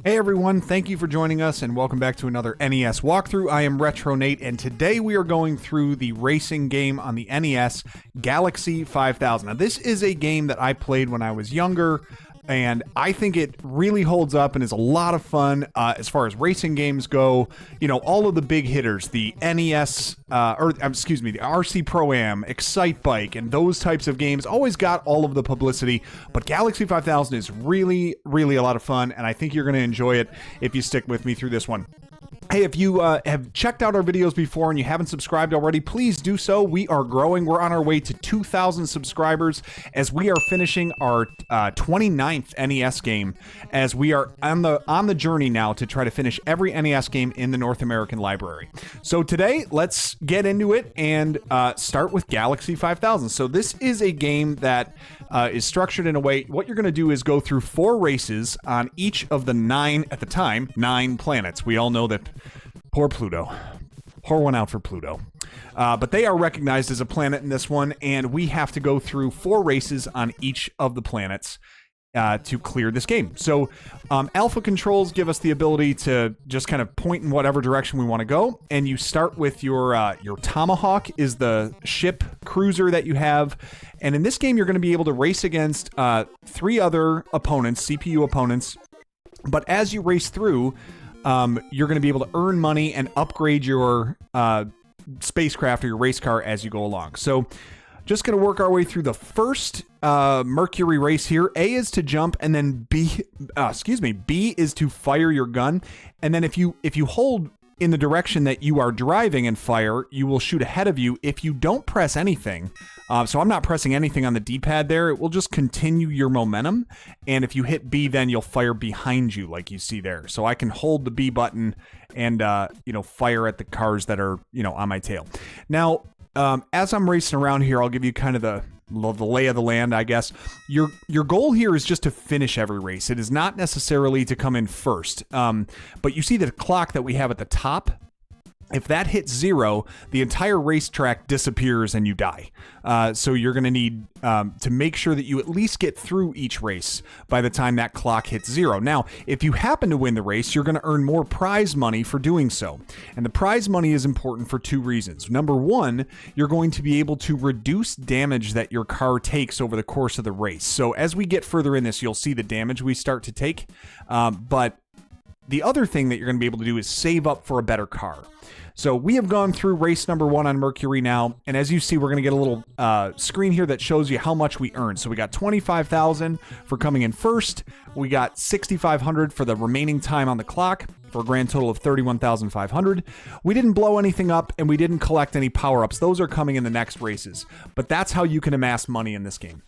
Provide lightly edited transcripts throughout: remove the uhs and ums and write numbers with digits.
Hey everyone, thank you for joining us and welcome back to another NES walkthrough. I am Retro Nate and today we are going through the racing game on the NES, Galaxy 5000. Now this is a game that I played when I was younger and I think it really holds up and is a lot of fun as far as racing games go. You know, all of the big hitters, the NES, the RC Pro-Am, Excite Bike, and those types of games always got all of the publicity, but Galaxy 5000 is really, really a lot of fun, and I think you're going to enjoy it if you stick with me through this one. Hey, if you have checked out our videos before and you haven't subscribed already, please do so. We are growing. We're on our way to 2,000 subscribers as we are finishing our 29th NES game, as we are on the journey now to try to finish every NES game in the North American library. So today, let's get into it and start with Galaxy 5000. So this is a game that is structured in a way, what you're going to do is go through 4 races on each of the 9 planets. We all know that poor Pluto. Pour one out for Pluto. But they are recognized as a planet in this one, and we have to go through 4 races on each of the planets to clear this game. So alpha controls give us the ability to just kind of point in whatever direction we want to go, and you start with your Tomahawk is the ship cruiser that you have, and in this game you're going to be able to race against 3 other opponents, CPU opponents, but as you race through, you're going to be able to earn money and upgrade your spacecraft or your race car as you go along. So just going to work our way through the first Mercury race here. A is to jump, and then B is to fire your gun. And then if you hold in the direction that you are driving and fire, you will shoot ahead of you. If you don't press anything, so I'm not pressing anything on the D-pad there, it will just continue your momentum. And if you hit B, then you'll fire behind you like you see there. So I can hold the B button and, fire at the cars that are, on my tail. Now, as I'm racing around here, I'll give you kind of the lay of the land, I guess. Your goal here is just to finish every race. It is not necessarily to come in first. But you see the clock that we have at the top. If that hits 0, the entire racetrack disappears and you die. So you're going to need to make sure that you at least get through each race by the time that clock hits 0. Now, if you happen to win the race, you're going to earn more prize money for doing so. And the prize money is important for 2 reasons. Number 1, you're going to be able to reduce damage that your car takes over the course of the race. So as we get further in this, you'll see the damage we start to take. But the other thing that you're going to be able to do is save up for a better car. So we have gone through race number 1 on Mercury now, and as you see, we're going to get a little screen here that shows you how much we earned. So we got 25,000 for coming in first. We got 6,500 for the remaining time on the clock, for a grand total of 31,500. We didn't blow anything up, and we didn't collect any power-ups. Those are coming in the next races. But that's how you can amass money in this game.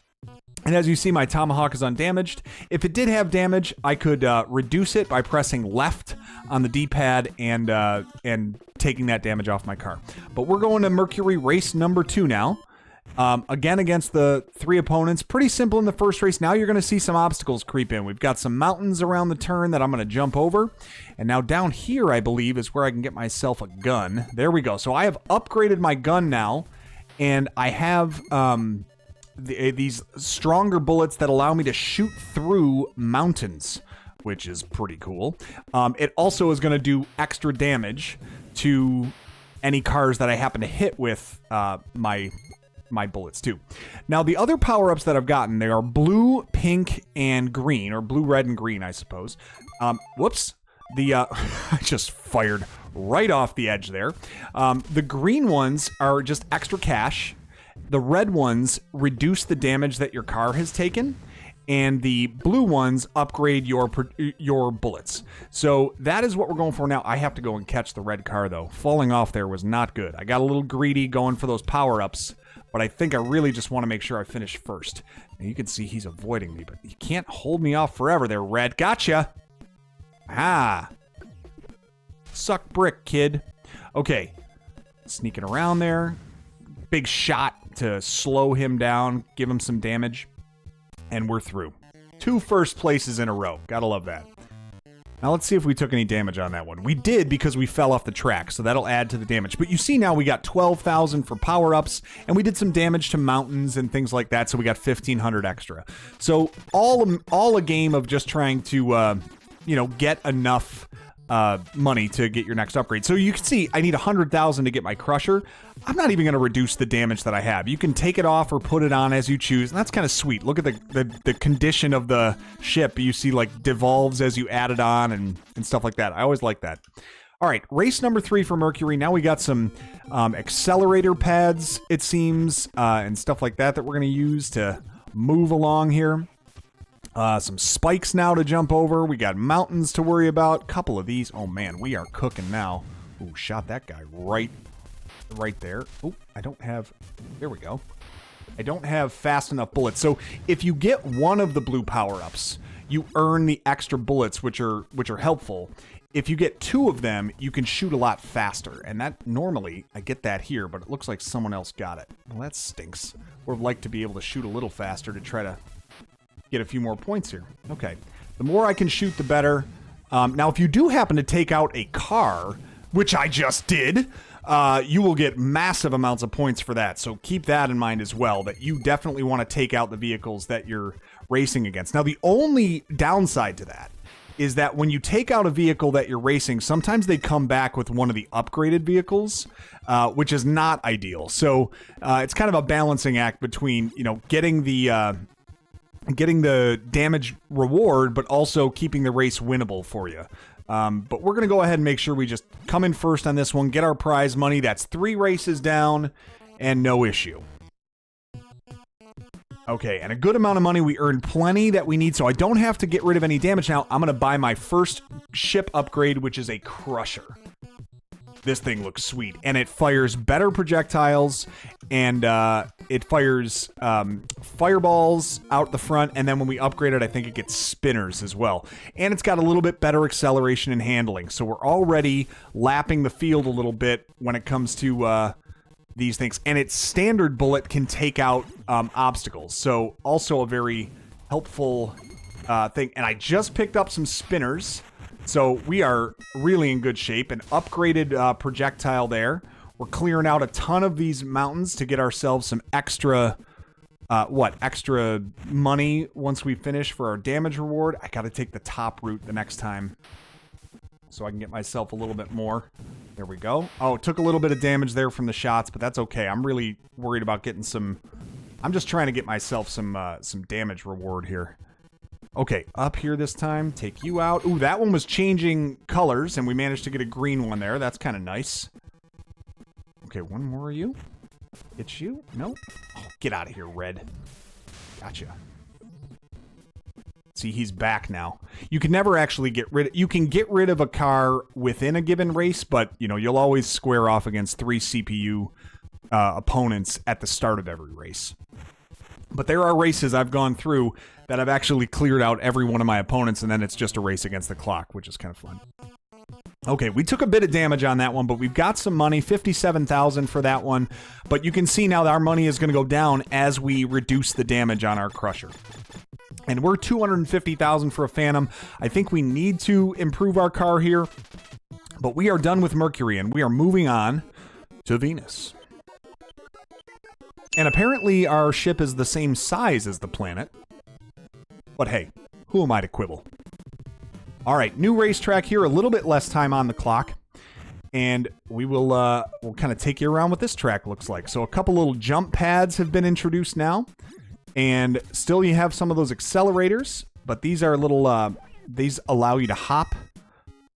And as you see, my Tomahawk is undamaged. If it did have damage, I could reduce it by pressing left on the D-pad and taking that damage off my car. But we're going to Mercury race number 2 now. Again, against the 3 opponents. Pretty simple in the first race. Now you're going to see some obstacles creep in. We've got some mountains around the turn that I'm going to jump over. And now down here, I believe, is where I can get myself a gun. There we go. So I have upgraded my gun now. And I have these stronger bullets that allow me to shoot through mountains, which is pretty cool. It also is going to do extra damage to any cars that I happen to hit with my bullets too. Now the other power-ups that I've gotten, they are blue, pink, and green, or blue, red, and green, I suppose. Whoops. I just fired right off the edge there. The green ones are just extra cash. The red ones reduce the damage that your car has taken, and the blue ones upgrade your bullets. So that is what we're going for now. I have to go and catch the red car, though. Falling off there was not good. I got a little greedy going for those power-ups, but I think I really just want to make sure I finish first. Now, you can see he's avoiding me, but you can't hold me off forever there, red. Gotcha! Ah! Suck brick, kid. Okay. Sneaking around there. Big shot to slow him down, give him some damage, and we're through. 2 first places in a row. Gotta love that. Now let's see if we took any damage on that one. We did, because we fell off the track, so that'll add to the damage. But you see now we got 12,000 for power-ups, and we did some damage to mountains and things like that, so we got 1,500 extra. So all a game of just trying to you know, get enough money to get your next upgrade. So you can see I need 100,000 to get my crusher. I'm not even going to reduce the damage that I have. You can take it off or put it on as you choose, and that's kind of sweet. Look at the condition of the ship. You see, like, devolves as you add it on and stuff like that. I always like that. All right, race number 3 for Mercury. Now we got some accelerator pads, it seems, and stuff like that we're going to use to move along here. Some spikes now to jump over. We got mountains to worry about. Couple of these. Oh, man, we are cooking now. Ooh, shot that guy right there. Oh, I don't have... There we go. I don't have fast enough bullets. So if you get one of the blue power-ups, you earn the extra bullets, which are helpful. If you get 2 of them, you can shoot a lot faster. And that, normally, I get that here, but it looks like someone else got it. Well, that stinks. Would like to be able to shoot a little faster to try to get a few more points here. Okay. The more I can shoot, the better. Now, if you do happen to take out a car, which I just did, you will get massive amounts of points for that. So keep that in mind as well, that you definitely want to take out the vehicles that you're racing against. Now, the only downside to that is that when you take out a vehicle that you're racing, sometimes they come back with one of the upgraded vehicles, which is not ideal. So it's kind of a balancing act between, you know, getting the damage reward, but also keeping the race winnable for you. But we're going to go ahead and make sure we just come in first on this one, get our prize money. That's 3 races down and no issue. Okay, and a good amount of money. We earned plenty that we need, so I don't have to get rid of any damage now. I'm going to buy my first ship upgrade, which is a crusher. This thing looks sweet, and it fires better projectiles, and it fires fireballs out the front, and then when we upgrade it, I think it gets spinners as well. And it's got a little bit better acceleration and handling, so we're already lapping the field a little bit when it comes to these things. And its standard bullet can take out obstacles, so also a very helpful thing. And I just picked up some spinners, so we are really in good shape. An upgraded projectile there. We're clearing out a ton of these mountains to get ourselves some extra extra money once we finish for our damage reward. I gotta take the top route the next time so I can get myself a little bit more. There we go. Oh, it took a little bit of damage there from the shots, but that's okay. I'm really worried about getting some... I'm just trying to get myself some damage reward here. Okay, up here this time. Take you out. Ooh, that one was changing colors, and we managed to get a green one there. That's kind of nice. Okay, one more of you. It's you? No? Oh, get out of here, red. Gotcha. See, he's back now. You can never actually get rid of... You can get rid of a car within a given race, but, you know, you'll always square off against 3 CPU opponents at the start of every race. But there are races I've gone through that I've actually cleared out every one of my opponents, and then it's just a race against the clock, which is kind of fun. Okay, we took a bit of damage on that one, but we've got some money, 57,000 for that one. But you can see now that our money is going to go down as we reduce the damage on our crusher. And we're 250,000 for a Phantom. I think we need to improve our car here, but we are done with Mercury, and we are moving on to Venus. And apparently our ship is the same size as the planet. But hey, who am I to quibble? All right, new racetrack here, a little bit less time on the clock. And we will we'll kind of take you around what this track looks like. So a couple little jump pads have been introduced now. And still you have some of those accelerators, but these are little, these allow you to hop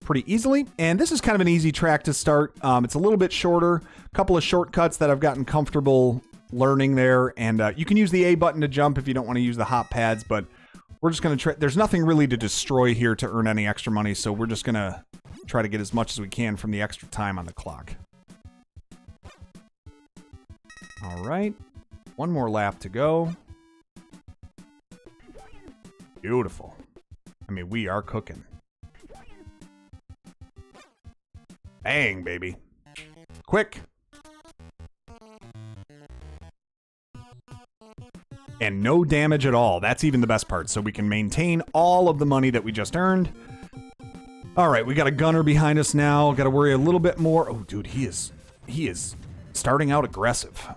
pretty easily. And this is kind of an easy track to start. It's a little bit shorter, a couple of shortcuts that I've gotten comfortable learning there. And you can use the A button to jump if you don't want to use the hop pads, but we're just going to try. There's nothing really to destroy here to earn any extra money, so we're just going to try to get as much as we can from the extra time on the clock. All right, one more lap to go. Beautiful. I mean, we are cooking. Bang, baby. Quick. And no damage at all. That's even the best part. So we can maintain all of the money that we just earned. All right, we got a gunner behind us now. Got to worry a little bit more. Oh, dude, he is starting out aggressive.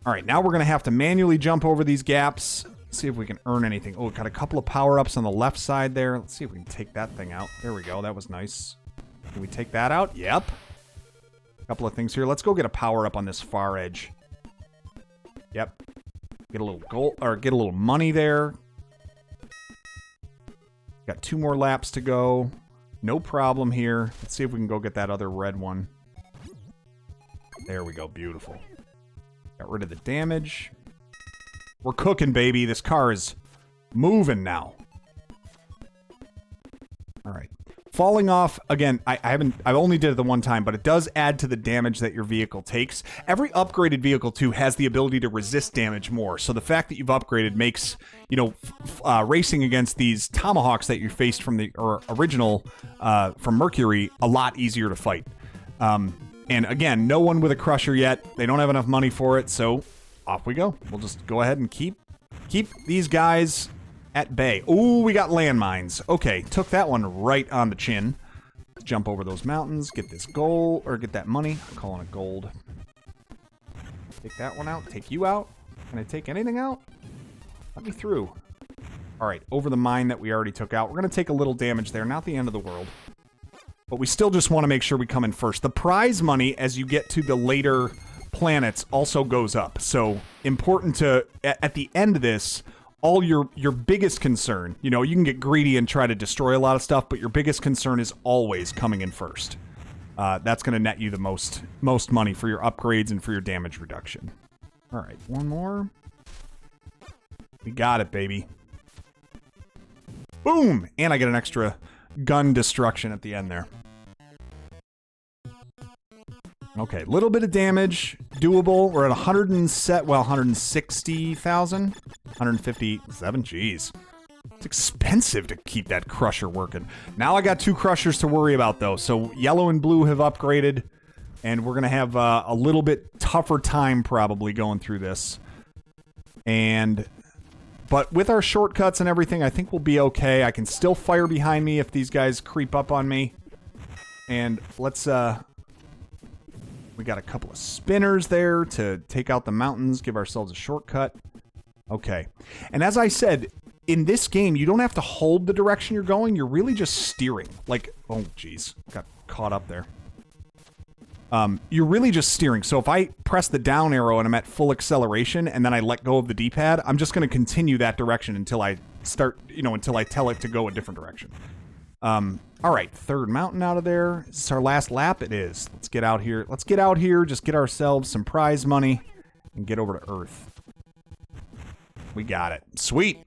All right, now we're going to have to manually jump over these gaps. see if we can earn anything. Oh, got a couple of power-ups on the left side there. Let's see if we can take that thing out. There we go. That was nice. Can we take that out? Yep. A couple of things here. Let's go get a power-up on this far edge. Yep. Get a little gold, or get a little money there. Got 2 more laps to go. No problem here. Let's see if we can go get that other red one. There we go. Beautiful. Got rid of the damage. We're cooking, baby. This car is moving now. All right. Falling off, again, I only did it the one time, but it does add to the damage that your vehicle takes. Every upgraded vehicle, too, has the ability to resist damage more. So the fact that you've upgraded makes, you know, racing against these Tomahawks that you faced from the original, from Mercury, a lot easier to fight. And again, no one with a crusher yet. They don't have enough money for it, so off we go. We'll just go ahead and keep these guys at bay. Ooh, we got landmines. Okay, took that one right on the chin. Let's jump over those mountains, get this gold, or get that money. I'm calling it gold. Take that one out, take you out. Can I take anything out? Let me through. All right, over the mine that we already took out. We're going to take a little damage there, not the end of the world. But we still just want to make sure we come in first. The prize money, as you get to the later planets, also goes up. So, important to, at the end of this, all your biggest concern, you know, you can get greedy and try to destroy a lot of stuff, but your biggest concern is always coming in first. That's going to net you the most money for your upgrades and for your damage reduction. All right, one more. We got it, baby. Boom! And I get an extra gun destruction at the end there. Okay, little bit of damage, doable. We're at 160,000, 157. Jeez, it's expensive to keep that crusher working. Now I got 2 crushers to worry about though. So yellow and blue have upgraded, and we're gonna have a little bit tougher time probably going through this. But with our shortcuts and everything, I think we'll be okay. I can still fire behind me if these guys creep up on me. And let's we got a couple of spinners there to take out the mountains, give ourselves a shortcut. Okay. And as I said, in this game, you don't have to hold the direction you're going. You're really just steering. Like, oh, geez. Got caught up there. You're really just steering. So if I press the down arrow and I'm at full acceleration and then I let go of the D-pad, I'm just going to continue that direction until I start, you know, until I tell it to go a different direction. All right, 3rd mountain out of there. Is this our last lap? It is. Let's get out here. Let's get out here, just get ourselves some prize money, and get over to Earth. We got it. Sweet.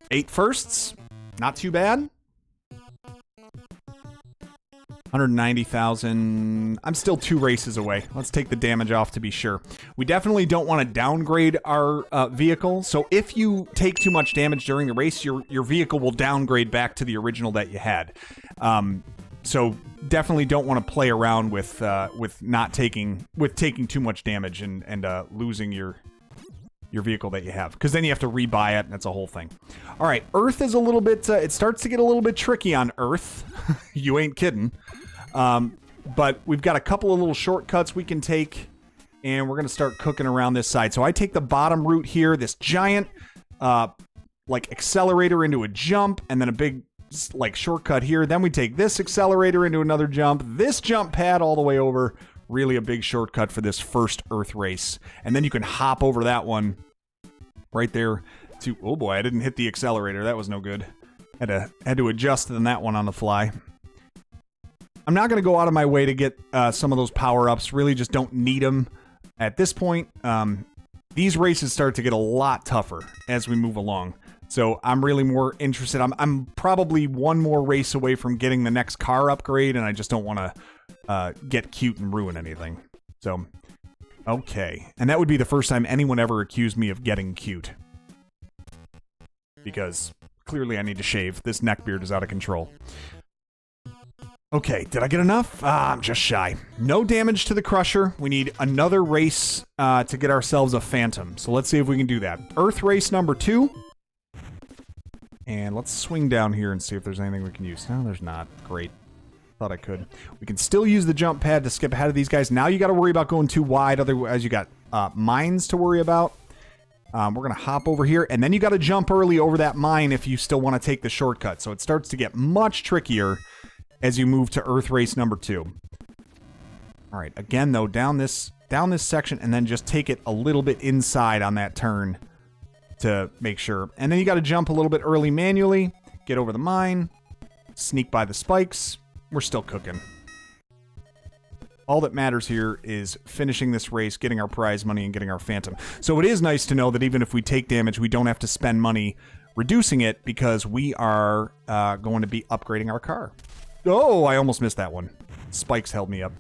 8 firsts. Not too bad. 190,000. I'm still 2 races away. Let's take the damage off to be sure. We definitely don't want to downgrade our vehicle. So if you take too much damage during the race, your vehicle will downgrade back to the original that you had. So definitely don't want to play around with taking too much damage and losing your vehicle that you have, because then you have to rebuy it, and that's a whole thing. All right, Earth is a little bit. It starts to get a little bit tricky on Earth. You ain't kidding. But we've got a couple of little shortcuts we can take, and we're going to start cooking around this side. So I take the bottom route here, this giant, like, accelerator into a jump, and then a big, like, shortcut here. Then we take this accelerator into another jump, this jump pad all the way over. Really a big shortcut for this first Earth race. And then you can hop over that one right there to... Oh boy, I didn't hit the accelerator. That was no good. Had to adjust on that one on the fly. I'm not going to go out of my way to get some of those power-ups. Really just don't need them at this point. These races start to get a lot tougher as we move along. So I'm really more interested. I'm probably 1 more race away from getting the next car upgrade, and I just don't want to get cute and ruin anything. So, okay. And that would be the first time anyone ever accused me of getting cute. Because clearly I need to shave. This neck beard is out of control. Okay, did I get enough? I'm just shy. No damage to the crusher. We need another race to get ourselves a phantom. So let's see if we can do that. Earth race number 2. And let's swing down here and see if there's anything we can use. No, there's not. Great. Thought I could. We can still use the jump pad to skip ahead of these guys. Now you got to worry about going too wide. Otherwise, you got mines to worry about. We're going to hop over here, and then you got to jump early over that mine if you still want to take the shortcut. So it starts to get much trickier as you move to Earth Race number 2. All right, again, though, down this section, and then just take it a little bit inside on that turn to make sure. And then you got to jump a little bit early manually, get over the mine, sneak by the spikes. We're still cooking. All that matters here is finishing this race, getting our prize money, and getting our Phantom. So it is nice to know that even if we take damage, we don't have to spend money reducing it because we are going to be upgrading our car. Oh, I almost missed that one. Spikes held me up.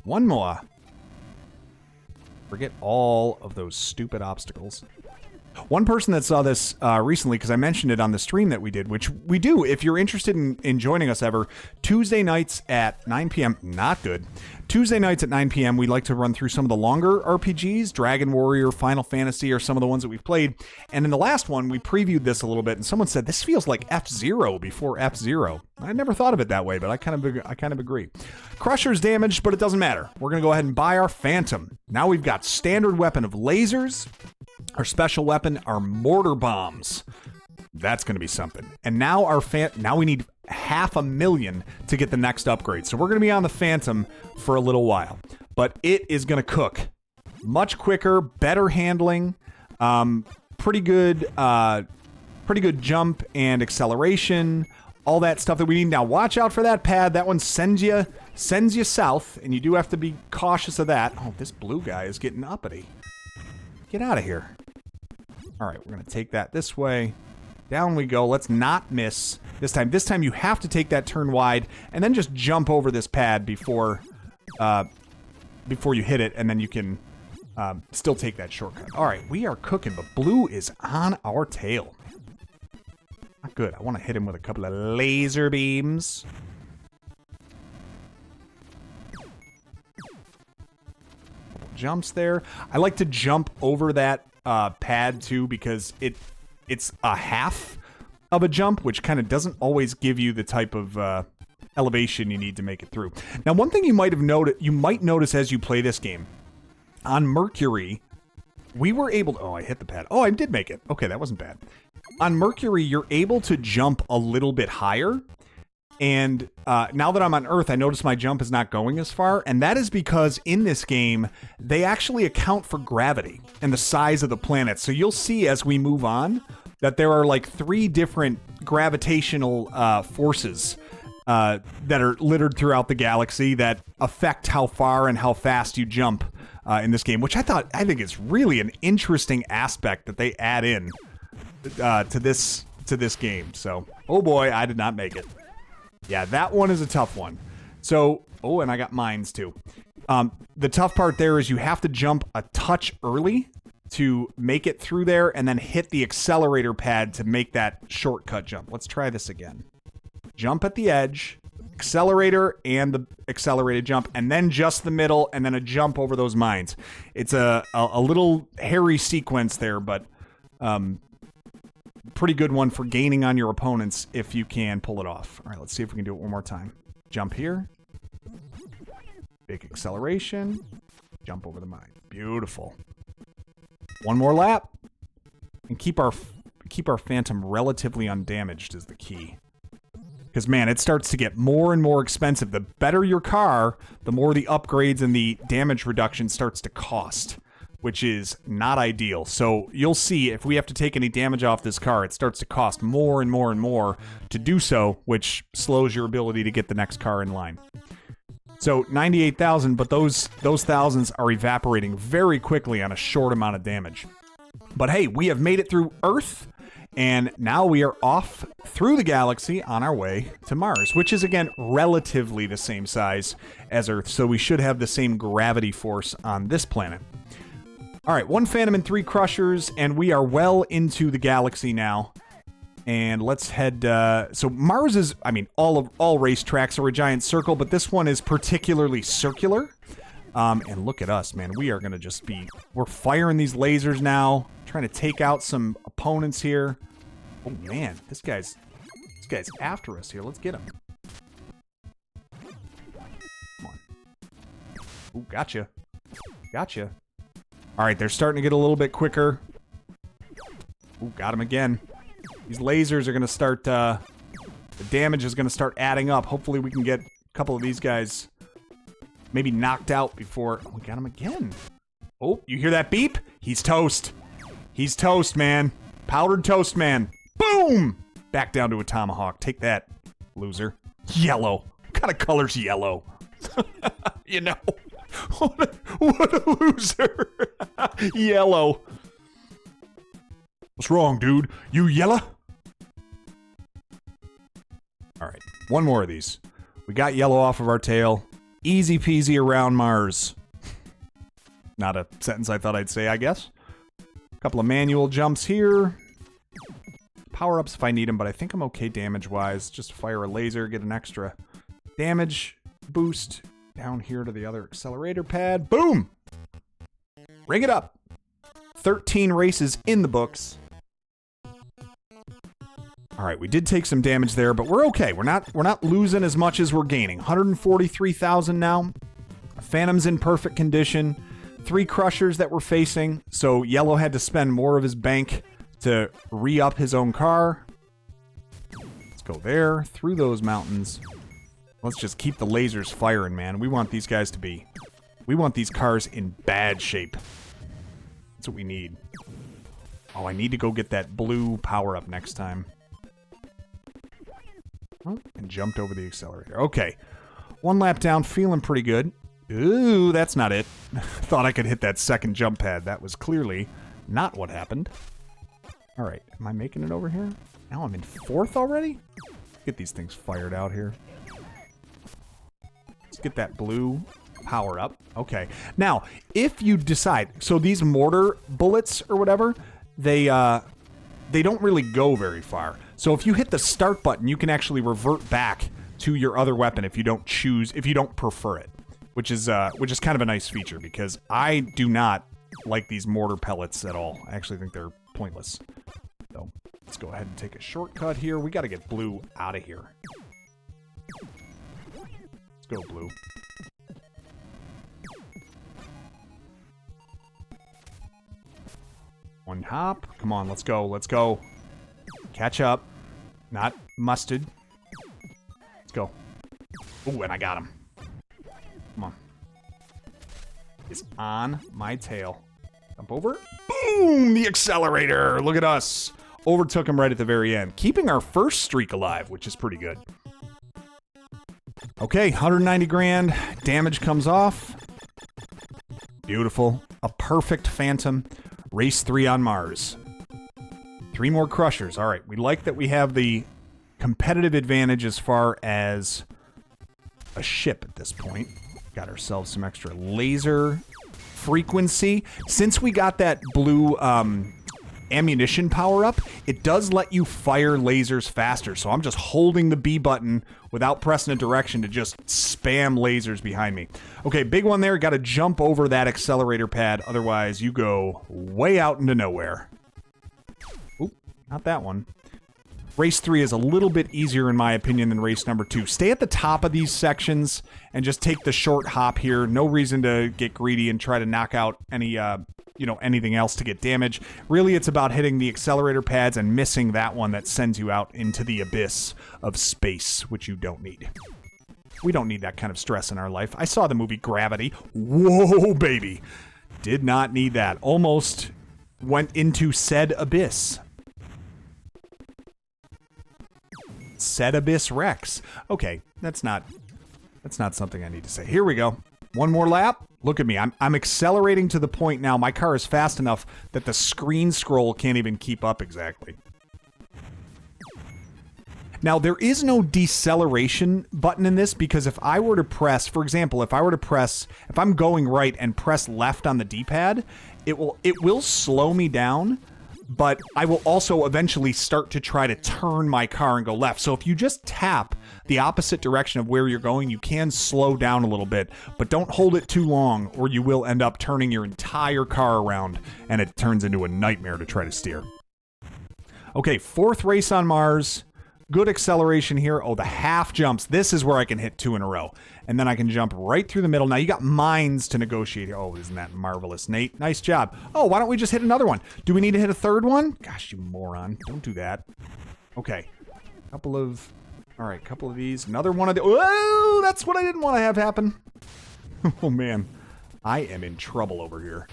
One more. Forget all of those stupid obstacles. One person that saw this recently, because I mentioned it on the stream that we did, which we do, if you're interested in joining us ever, Tuesday nights at 9 p.m., not good. Tuesday nights at 9 p.m., we like to run through some of the longer RPGs, Dragon Warrior, Final Fantasy, or some of the ones that we've played. And in the last one, we previewed this a little bit, and someone said, this feels like F-Zero before F-Zero. I never thought of it that way, but I kind of agree. Crusher's damaged, but it doesn't matter. We're going to go ahead and buy our Phantom. Now we've got standard weapon of lasers. Our special weapon are mortar bombs. That's going to be something. And now now we need $500,000 to get the next upgrade. So we're going to be on the Phantom for a little while. But it is going to cook. Much quicker, better handling, pretty good jump and acceleration, all that stuff that we need. Now watch out for that pad. That one sends you south, and you do have to be cautious of that. Oh, this blue guy is getting uppity. Get out of here. All right, we're going to take that this way. Down we go. Let's not miss this time. This time you have to take that turn wide and then just jump over this pad before you hit it, and then you can still take that shortcut. All right, we are cooking, but blue is on our tail. Not good. I want to hit him with a couple of laser beams. Jumps there. I like to jump over that pad too because it's a half of a jump, which kind of doesn't always give you the type of elevation you need to make it through. Now, one thing you might notice as you play this game, on Mercury, we were able to, oh, I hit the pad. Oh, I did make it. Okay, that wasn't bad. On Mercury, you're able to jump a little bit higher. And now that I'm on Earth, I notice my jump is not going as far. And that is because in this game, they actually account for gravity and the size of the planet. So you'll see as we move on that there are like 3 different gravitational forces that are littered throughout the galaxy that affect how far and how fast you jump in this game, which I think is really an interesting aspect that they add in to this game. So, oh boy, I did not make it. Yeah, that one is a tough one. So, oh, and I got mines too. The tough part there is you have to jump a touch early to make it through there and then hit the accelerator pad to make that shortcut jump. Let's try this again. Jump at the edge, accelerator and the accelerated jump, and then just the middle, and then a jump over those mines. It's a little hairy sequence there, but pretty good one for gaining on your opponents if you can pull it off. All right, let's see if we can do it one more time. Jump here. Big acceleration. Jump over the mine. Beautiful. One more lap. And keep our Phantom relatively undamaged is the key. Because, man, it starts to get more and more expensive. The better your car, the more the upgrades and the damage reduction starts to cost, which is not ideal. So you'll see if we have to take any damage off this car, it starts to cost more and more and more to do so, which slows your ability to get the next car in line. So 98,000, but those thousands are evaporating very quickly on a short amount of damage. But hey, we have made it through Earth, and now we are off through the galaxy on our way to Mars, which is, again, relatively the same size as Earth, so we should have the same gravity force on this planet. All right, 1 Phantom and 3 Crushers, and we are well into the galaxy now. And let's head... so Mars is... I mean, all racetracks are a giant circle, but this one is particularly circular. And look at us, man. We are going to just be... We're firing these lasers now, trying to take out some opponents here. Oh, man. This guy's after us here. Let's get him. Come on. Ooh, gotcha. Gotcha. All right, they're starting to get a little bit quicker. Ooh, got him again. These lasers are going to start, the damage is going to start adding up. Hopefully we can get a couple of these guys maybe knocked out before... Oh, we got him again. Oh, you hear that beep? He's toast. He's toast, man. Powdered toast, man. Boom! Back down to a tomahawk. Take that, loser. Yellow. What kind of color's yellow? You know, what a loser. Yellow. What's wrong, dude? You yellow? All right, one more of these. We got yellow off of our tail. Easy peasy around Mars. Not a sentence I thought I'd say, I guess. A couple of manual jumps here. Power-ups if I need them, but I think I'm okay damage-wise. Just fire a laser, get an extra damage boost. Down here to the other accelerator pad. Boom! Ring it up. 13 races in the books. All right, we did take some damage there, but we're okay. We're not losing as much as we're gaining. 143,000 now. Phantom's in perfect condition. 3 crushers that we're facing, so Yellow had to spend more of his bank to re-up his own car. Let's go there, through those mountains. Let's just keep the lasers firing, man. We want these guys to be... We want these cars in bad shape. That's what we need. Oh, I need to go get that blue power-up next time. Oh, and jumped over the accelerator. Okay. 1 lap down, feeling pretty good. Ooh, that's not it. Thought I could hit that second jump pad. That was clearly not what happened. All right, am I making it over here? Now I'm in 4th already? Get these things fired out here. Let's get that blue power up. Okay. Now, if you decide... So these mortar bullets or whatever, they don't really go very far. So if you hit the start button, you can actually revert back to your other weapon if you don't prefer it. Which is kind of a nice feature, because I do not like these mortar pellets at all. I actually think they're pointless. So let's go ahead and take a shortcut here. We got to get blue out of here. Let's go, blue. One hop. Come on, let's go. Let's go. Catch up. Not musted. Let's go. Ooh, and I got him. Come on. It's on my tail. Jump over. Boom! The accelerator. Look at us. Overtook him right at the very end. Keeping our first streak alive, which is pretty good. Okay, 190 grand. Damage comes off. Beautiful. A perfect Phantom. Race 3 on Mars. 3 more crushers. All right, we like that we have the competitive advantage as far as a ship at this point. Got ourselves some extra laser frequency. Since we got that blue ammunition power up, it does let you fire lasers faster. So I'm just holding the B button without pressing a direction to just spam lasers behind me. Okay, big one there. Got to jump over that accelerator pad. Otherwise, you go way out into nowhere. Oop, not that one. Race 3 is a little bit easier, in my opinion, than race number 2. Stay at the top of these sections and just take the short hop here. No reason to get greedy and try to knock out any, anything else to get damage. Really, it's about hitting the accelerator pads and missing that one that sends you out into the abyss of space, which you don't need. We don't need that kind of stress in our life. I saw the movie Gravity. Whoa, baby. Did not need that. Almost went into said abyss. Said abyss Rex. Okay, that's not something I need to say. Here we go. One more lap. Look at me. I'm accelerating to the point now. My car is fast enough that the screen scroll can't even keep up exactly. Now, there is no deceleration button in this, because if I were to press, for example, if I'm going right and press left on the D-pad, it will slow me down, but I will also eventually start to try to turn my car and go left. So if you just tap the opposite direction of where you're going, you can slow down a little bit, but don't hold it too long or you will end up turning your entire car around and it turns into a nightmare to try to steer. Okay, 4th race on Mars. Good acceleration here. Oh, the half jumps. This is where I can hit 2 in a row. And then I can jump right through the middle. Now, you got mines to negotiate here. Oh, isn't that marvelous, Nate? Nice job. Oh, why don't we just hit another one? Do we need to hit a third one? Gosh, you moron. Don't do that. Okay. Couple of these. Another one of the... Oh, that's what I didn't want to have happen. Oh, man. I am in trouble over here.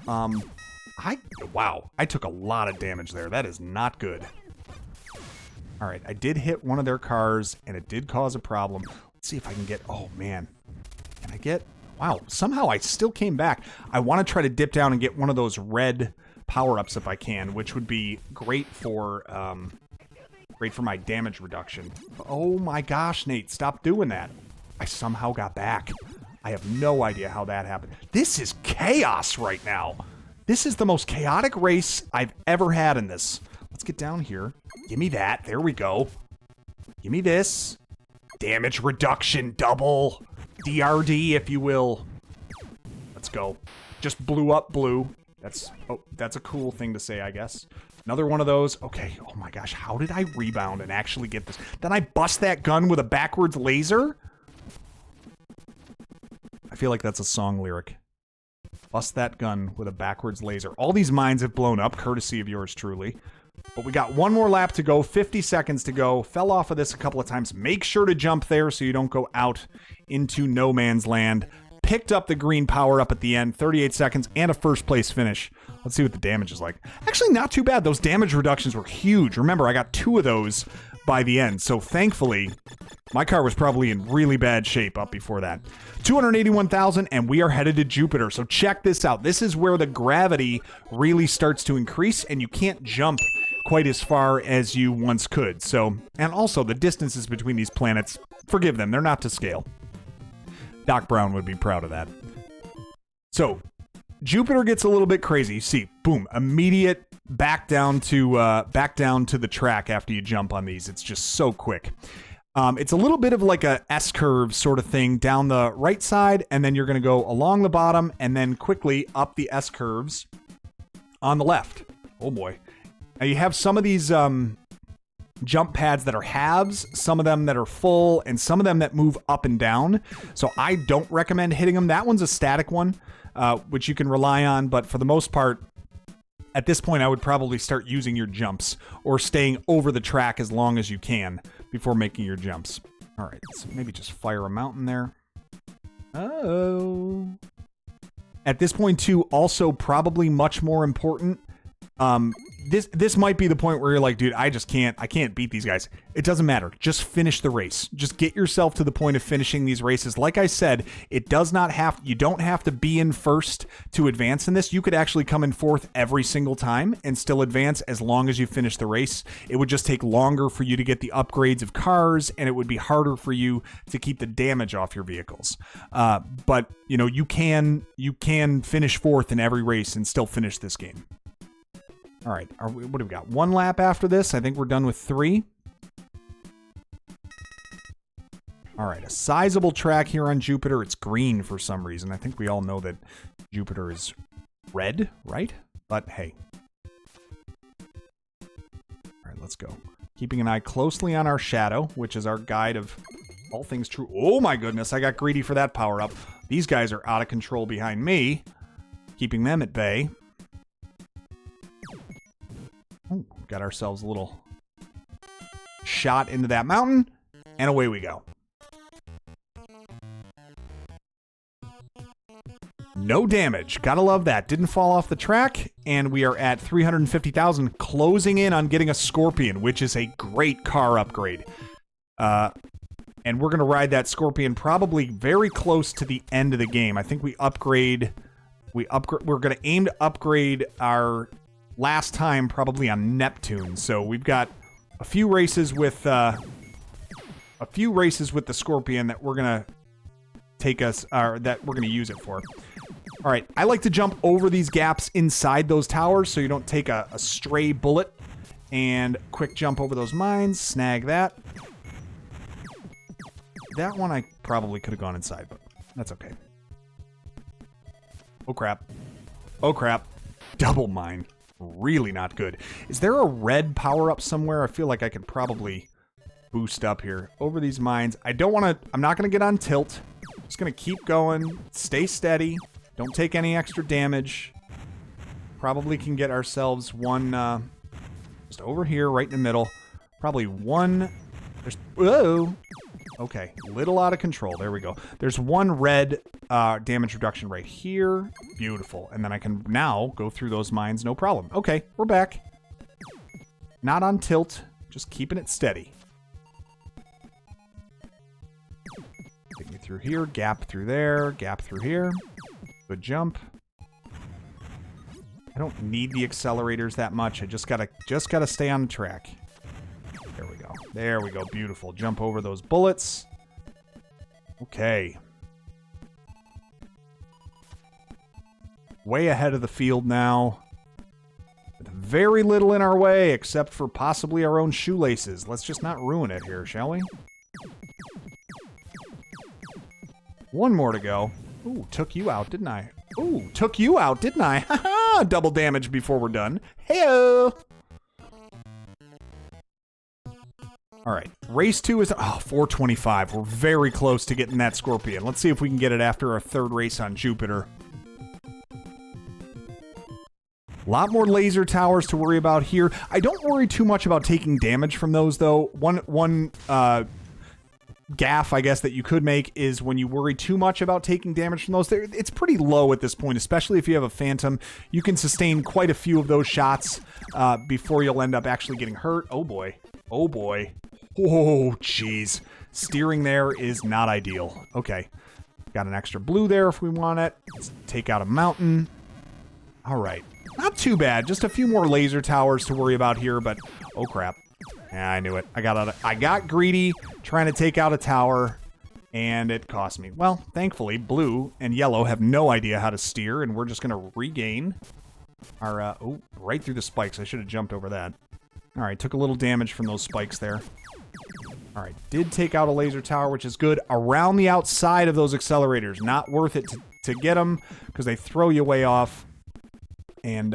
Wow. I took a lot of damage there. That is not good. All right, I did hit one of their cars, and it did cause a problem. Let's see if I can get... Oh, man. Can I get... Wow, somehow I still came back. I want to try to dip down and get one of those red power-ups if I can, which would be great for my damage reduction. Oh, my gosh, Nate, stop doing that. I somehow got back. I have no idea how that happened. This is chaos right now. This is the most chaotic race I've ever had in this. Let's get down here. Give me that. There we go. Give me this. Damage reduction double. DRD, if you will. Let's go. Just blew up blue. That's a cool thing to say, I guess. Another one of those. Okay. Oh my gosh. How did I rebound and actually get this? Then I bust that gun with a backwards laser? I feel like that's a song lyric. Bust that gun with a backwards laser. All these mines have blown up, courtesy of yours truly. But we got one more lap to go, 50 seconds to go. Fell off of this a couple of times. Make sure to jump there so you don't go out into no man's land. Picked up the green power up at the end, 38 seconds, and a first place finish. Let's see what the damage is like. Actually, not too bad. Those damage reductions were huge. Remember, I got 2 of those by the end. So thankfully, my car was probably in really bad shape up before that. 281,000, and we are headed to Jupiter. So check this out. This is where the gravity really starts to increase, and you can't jump quite as far as you once could. So, and also the distances between these planets, forgive them, they're not to scale. Doc Brown would be proud of that. So, Jupiter gets a little bit crazy. See, boom, immediate back down to the track after you jump on these. It's just so quick. It's a little bit of like a S-curve sort of thing down the right side, and then you're going to go along the bottom and then quickly up the S-curves on the left. Oh boy. Now you have some of these jump pads that are halves, some of them that are full, and some of them that move up and down. So I don't recommend hitting them. That one's a static one, which you can rely on, but for the most part, at this point, I would probably start using your jumps or staying over the track as long as you can before making your jumps. All right, so maybe just fire a mountain there. Oh. At this point, too, also probably much more important, this might be the point where you're like, dude, I can't beat these guys. It doesn't matter. Just finish the race. Just get yourself to the point of finishing these races. Like I said, you don't have to be in first to advance in this. You could actually come in fourth every single time and still advance as long as you finish the race. It would just take longer for you to get the upgrades of cars, and it would be harder for you to keep the damage off your vehicles. But you know, you can finish fourth in every race and still finish this game. All right, what do we got? 1 lap after this. I think we're done with 3. All right, a sizable track here on Jupiter. It's green for some reason. I think we all know that Jupiter is red, right? But hey. All right, let's go. Keeping an eye closely on our shadow, which is our guide of all things true. Oh my goodness, I got greedy for that power up. These guys are out of control behind me, keeping them at bay. Ooh, got ourselves a little shot into that mountain, and away we go. No damage. Gotta love that. Didn't fall off the track, and we are at 350,000, closing in on getting a Scorpion, which is a great car upgrade. And we're gonna ride that Scorpion probably very close to the end of the game. I think we're gonna aim to upgrade our last time probably on Neptune. So we've got a few races with the Scorpion that we're gonna use it for. All right, I like to jump over these gaps inside those towers so you don't take a stray bullet. And quick jump over those mines, snag that. That one I probably could have gone inside, but that's okay. Oh crap. Oh crap. Double mine. really not good. Is there a red power-up somewhere? I feel like I could probably boost up here. Over these mines. I'm not going to get on tilt. Just going to keep going. Stay steady. Don't take any extra damage. Probably can get ourselves one, just over here, right in the middle. Probably one. Whoa. Okay, little out of control. There we go. There's one red damage reduction right here. Beautiful. And then I can now go through those mines, no problem. Okay, we're back. Not on tilt, just keeping it steady. Take me through here, gap through there, gap through here. Good jump. I don't need the accelerators that much. I just gotta stay on the track. There we go. There we go. Beautiful. Jump over those bullets. Okay. Way ahead of the field now. With very little in our way, except for possibly our own shoelaces. Let's just not ruin it here, shall we? One more to go. Ooh, took you out, didn't I? Ooh, took you out, didn't I? Haha! Double damage before we're done. Hey-o! Alright, race 2 is... Oh, 425. We're very close to getting that Scorpion. Let's see if we can get it after our third race on Jupiter. A lot more laser towers to worry about here. I don't worry too much about taking damage from those, though. One gaff, I guess, that you could make is when you worry too much about taking damage from those. It's pretty low at this point, especially if you have a Phantom. You can sustain quite a few of those shots before you'll end up actually getting hurt. Oh, boy. Oh, boy. Oh, jeez. Steering there is not ideal. Okay. Got an extra blue there if we want it. Let's take out a mountain. All right. Not too bad. Just a few more laser towers to worry about here, but... Oh, crap. Yeah, I knew it. I got greedy trying to take out a tower, and it cost me. Well, thankfully, blue and yellow have no idea how to steer, and we're just going to regain our... oh, right through the spikes. I should have jumped over that. All right, took a little damage from those spikes there. All right, did take out a laser tower, which is good. Around the outside of those accelerators. Not worth it to get them, because they throw you way off. And,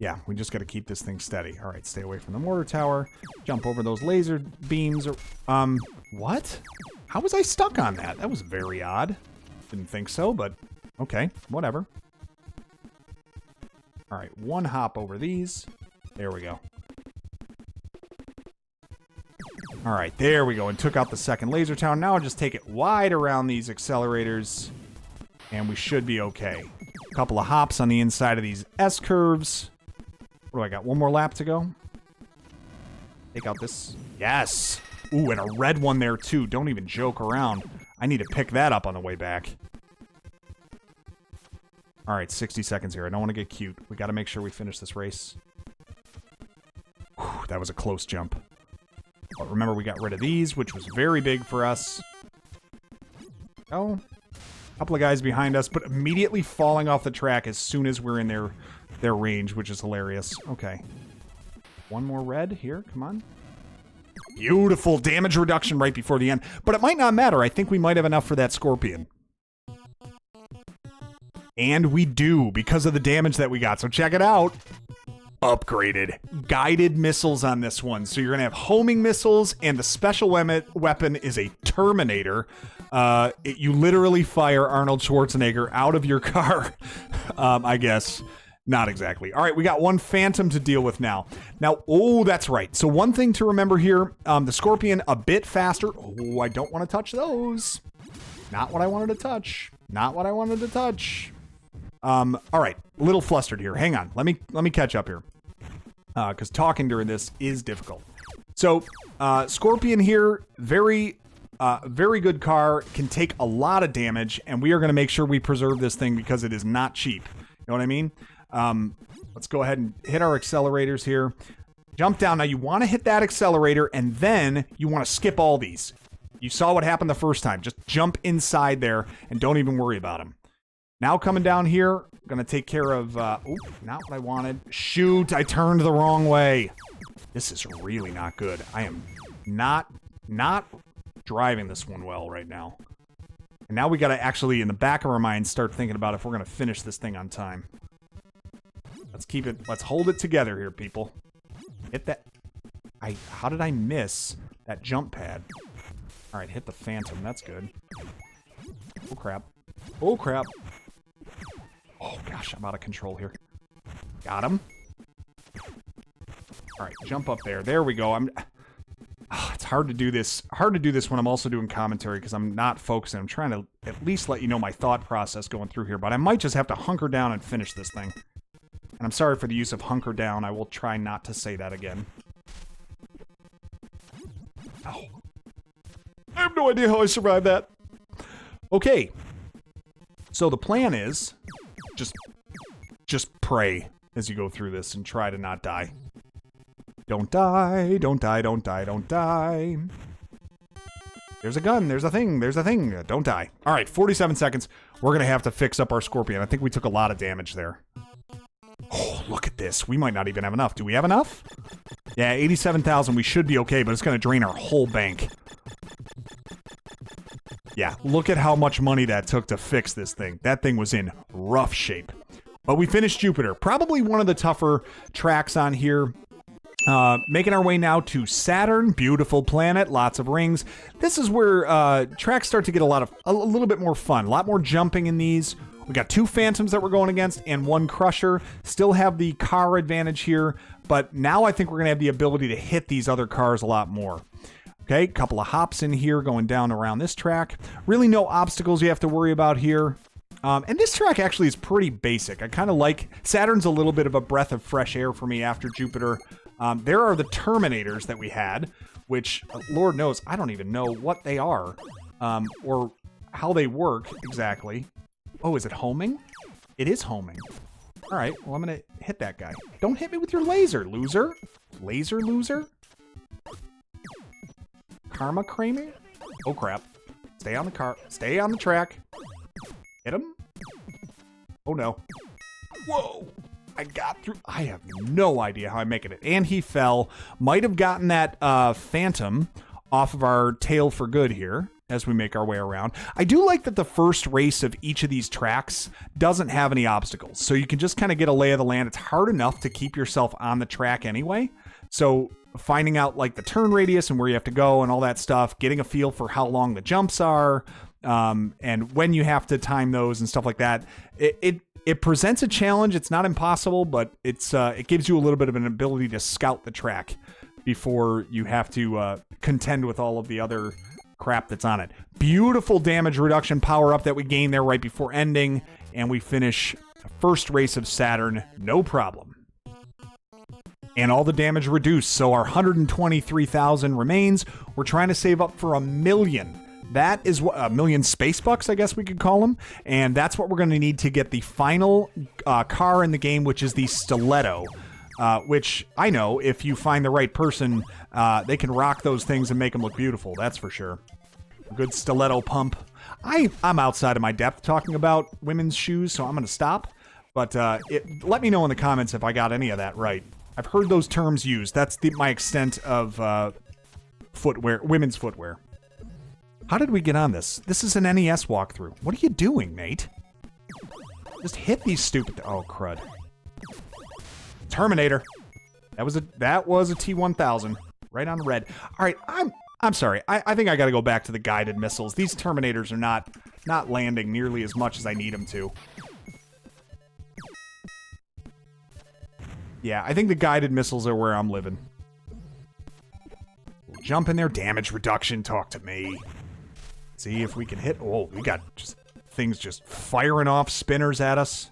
yeah, we just got to keep this thing steady. All right, stay away from the mortar tower. Jump over those laser beams. What? How was I stuck on that? That was very odd. Didn't think so, but okay, whatever. All right, one hop over these. There we go. All right, there we go, and took out the second laser tower. Now I'll just take it wide around these accelerators, and we should be okay. A couple of hops on the inside of these S-curves. What do I got? One more lap to go? Take out this. Yes! Ooh, and a red one there, too. Don't even joke around. I need to pick that up on the way back. All right, 60 seconds here. I don't want to get cute. We got to make sure we finish this race. Whew, that was a close jump. But remember, we got rid of these, which was very big for us. Oh, a couple of guys behind us, but immediately falling off the track as soon as we're in their range, which is hilarious. Okay. One more red here. Come on. Beautiful damage reduction right before the end. But it might not matter. I think we might have enough for that Scorpion. And we do, because of the damage that we got. So check it out. Upgraded guided missiles on this one. So you're going to have homing missiles, and the special weapon is a Terminator. You literally fire Arnold Schwarzenegger out of your car, I guess. Not exactly. All right, we got one Phantom to deal with now. Now, oh, that's right. So one thing to remember here, the Scorpion a bit faster. Oh, I don't want to touch those. Not what I wanted to touch. Not what I wanted to touch. All right, a little flustered here. Hang on. Let me catch up here. Because talking during this is difficult. So, Scorpion here, very good car, can take a lot of damage, and we are going to make sure we preserve this thing because it is not cheap. You know what I mean? Let's go ahead and hit our accelerators here. Jump down. Now, you want to hit that accelerator, and then you want to skip all these. You saw what happened the first time. Just jump inside there, and don't even worry about them. Now coming down here, gonna take care of, oop, not what I wanted. Shoot, I turned the wrong way. This is really not good. I am not driving this one well right now. And now we gotta actually, in the back of our minds, start thinking about if we're gonna finish this thing on time. Let's keep it. Let's hold it together here, people. Hit that. How did I miss that jump pad? All right, hit the Phantom. That's good. Oh, crap. Oh, crap. Oh, gosh, I'm out of control here. Got him. All right, jump up there. There we go. It's hard to do this. Hard to do this when I'm also doing commentary because I'm not focusing. I'm trying to at least let you know my thought process going through here, but I might just have to hunker down and finish this thing. And I'm sorry for the use of hunker down. I will try not to say that again. Oh. I have no idea how I survived that. Okay. So the plan is just pray as you go through this and try to not die. Don't die, don't die, don't die, don't die. There's a gun, there's a thing, there's a thing. Don't die. All right, 47 seconds. We're going to have to fix up our Scorpion. I think we took a lot of damage there. Oh, look at this. We might not even have enough. Do we have enough? Yeah, 87,000. We should be okay, but it's going to drain our whole bank. Yeah, look at how much money that took to fix this thing. That thing was in rough shape. But we finished Jupiter. Probably one of the tougher tracks on here. Making our way now to Saturn. Beautiful planet, lots of rings. This is where tracks start to get a little bit more fun. A lot more jumping in these. We got 2 Phantoms that we're going against and 1 Crusher. Still have the car advantage here, but now I think we're going to have the ability to hit these other cars a lot more. Okay, couple of hops in here going down around this track. Really no obstacles you have to worry about here. And this track actually is pretty basic. I kind of like... Saturn's a little bit of a breath of fresh air for me after Jupiter. There are the Terminators that we had, which, Lord knows, I don't even know what they are. Or how they work exactly. Oh, is it homing? It is homing. All right, well, I'm going to hit that guy. Don't hit me with your laser, loser. Laser loser? Karma Kramer? Oh, crap. Stay on the car. Stay on the track. Hit him. Oh, no. Whoa. I got through. I have no idea how I'm making it. And he fell. Might have gotten that Phantom off of our tail for good here as we make our way around. I do like that the first race of each of these tracks doesn't have any obstacles. So you can just kind of get a lay of the land. It's hard enough to keep yourself on the track anyway. So finding out like the turn radius and where you have to go and all that stuff, getting a feel for how long the jumps are, and when you have to time those and stuff like that. It presents a challenge. It's not impossible, but it gives you a little bit of an ability to scout the track before you have to contend with all of the other crap that's on it. Beautiful damage reduction power up that we gain there right before ending, and we finish first race of Saturn, no problem. And all the damage reduced, so our 123,000 remains. We're trying to save up for 1 million. That is what 1 million space bucks, I guess we could call them. And that's what we're going to need to get the final car in the game, which is the Stiletto. Which I know if you find the right person, they can rock those things and make them look beautiful. That's for sure. A good stiletto pump. I'm outside of my depth talking about women's shoes, so I'm going to stop. But let me know in the comments if I got any of that right. I've heard those terms used. That's my extent of footwear, women's footwear. How did we get on this? This is an NES walkthrough. What are you doing, mate? Just hit these stupid... Oh, crud. Terminator. That was a T-1000. Right on red. All right, I'm sorry. I think I got to go back to the guided missiles. These Terminators are not landing nearly as much as I need them to. Yeah, I think the guided missiles are where I'm living. We'll jump in there. Damage reduction. Talk to me. See if we can hit... Oh, we got just things just firing off spinners at us.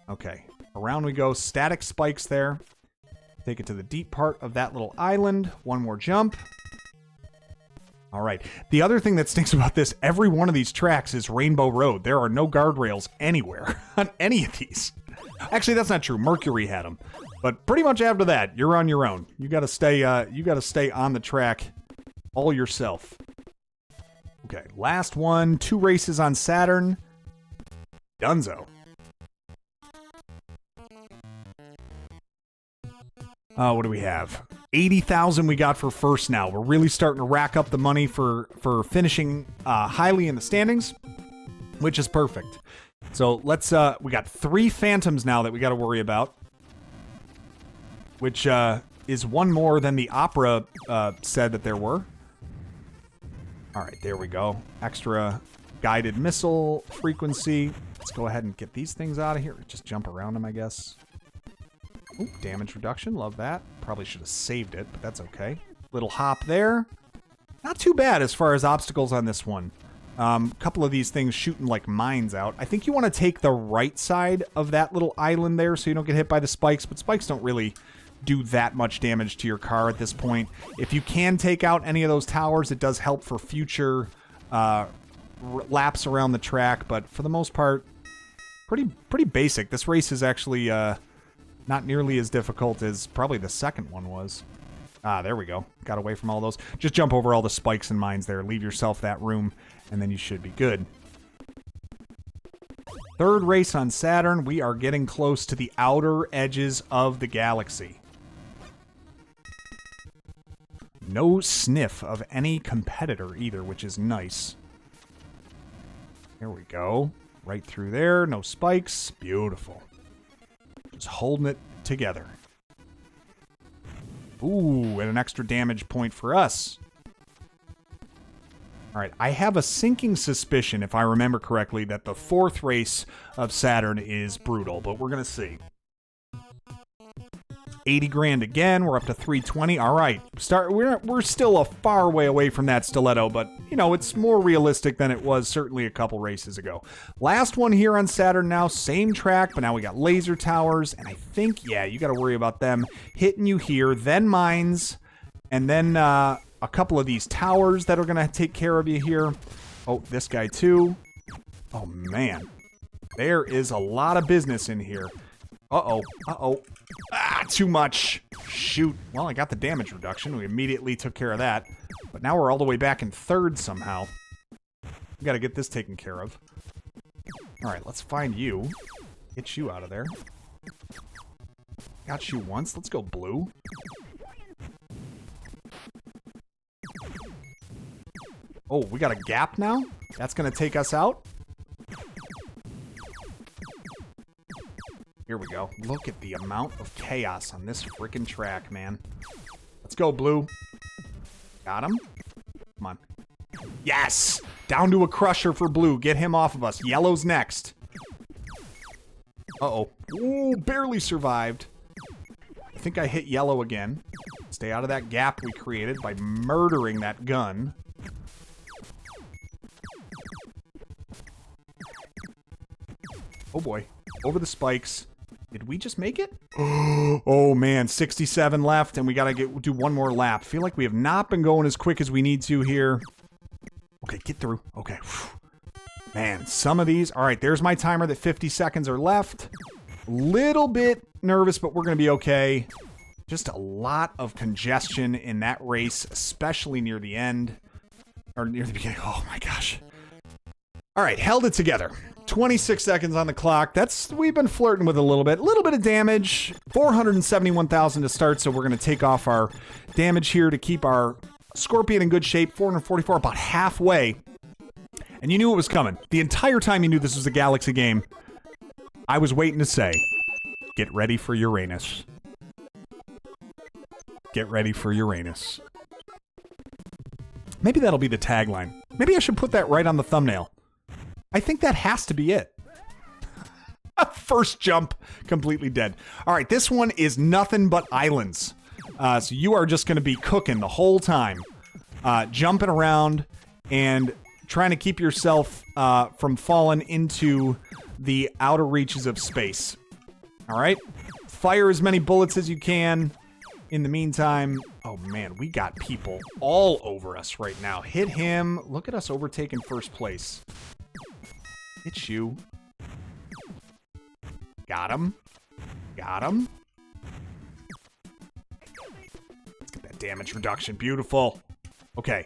Okay. Around we go. Static spikes there. Take it to the deep part of that little island. One more jump. All right. The other thing that stinks about this, every one of these tracks is Rainbow Road. There are no guardrails anywhere on any of these. Actually, that's not true. Mercury had them. But pretty much after that, you're on your own. You got to stay on the track all yourself. Okay, last one. 2 races on Saturn. Dunzo. What do we have? 80,000 we got for first now. We're really starting to rack up the money for finishing highly in the standings, which is perfect. So let's, we got 3 Phantoms now that we got to worry about. which is one more than the opera said that there were. All right, there we go. Extra guided missile frequency. Let's go ahead and get these things out of here. Just jump around them, I guess. Ooh, damage reduction. Love that. Probably should have saved it, but that's okay. Little hop there. Not too bad as far as obstacles on this one. Couple of these things shooting like mines out. I think you want to take the right side of that little island there so you don't get hit by the spikes, but spikes don't really do that much damage to your car at this point. If you can take out any of those towers, it does help for future laps around the track, but for the most part, pretty basic. This race is actually not nearly as difficult as probably the second one was. Ah, there we go. Got away from all those. Just jump over all the spikes and mines there. Leave yourself that room, and then you should be good. Third race on Saturn. We are getting close to the outer edges of the galaxy. No sniff of any competitor either, which is nice. There we go. Right through there. No spikes. Beautiful. Just holding it together. Ooh, and an extra damage point for us. All right, I have a sinking suspicion, if I remember correctly, that the fourth race of Saturn is brutal, but we're going to see. 80 grand again. We're up to 320. All right, we're still a far way away from that stiletto, but, you know, it's more realistic than it was certainly a couple races ago. Last one here on Saturn now, same track, but now we got laser towers, and I think, yeah, you got to worry about them hitting you here, then mines, and then a couple of these towers that are going to take care of you here. Oh, this guy too. Oh, man. There is a lot of business in here. Uh-oh. Uh-oh. Ah, too much. Shoot. Well, I got the damage reduction. We immediately took care of that. But now we're all the way back in third somehow. We got to get this taken care of. All right, let's find you. Get you out of there. Got you once. Let's go blue. Oh, we got a gap now? That's going to take us out? Here we go. Look at the amount of chaos on this freaking track, man. Let's go, blue. Got him. Come on. Yes! Down to a crusher for blue. Get him off of us. Yellow's next. Uh-oh. Ooh, barely survived. I think I hit yellow again. Stay out of that gap we created by murdering that gun. Oh boy. Over the spikes. Did we just make it? Oh man, 67 left, and we gotta do one more lap. Feel like we have not been going as quick as we need to here. Okay, get through. Okay. Man, some of these... All right, there's my timer that 50 seconds are left. Little bit nervous, but we're gonna be okay. Just a lot of congestion in that race, especially near the end. Or near the beginning. Oh my gosh. All right, held it together. 26 seconds on the clock. We've been flirting with a little bit of damage. 471,000 to start, so we're going to take off our damage here to keep our Scorpion in good shape. 444, about halfway. And you knew it was coming. The entire time you knew this was a Galaxy game, I was waiting to say, get ready for Uranus. Get ready for Uranus. Maybe that'll be the tagline. Maybe I should put that right on the thumbnail. I think that has to be it. First jump, completely dead. All right, this one is nothing but islands. So you are just going to be cooking the whole time. Jumping around and trying to keep yourself from falling into the outer reaches of space. All right? Fire as many bullets as you can. In the meantime, oh man, we got people all over us right now. Hit him. Look at us overtaking first place. It's you. Got him. Got him. Let's get that damage reduction. Beautiful. Okay.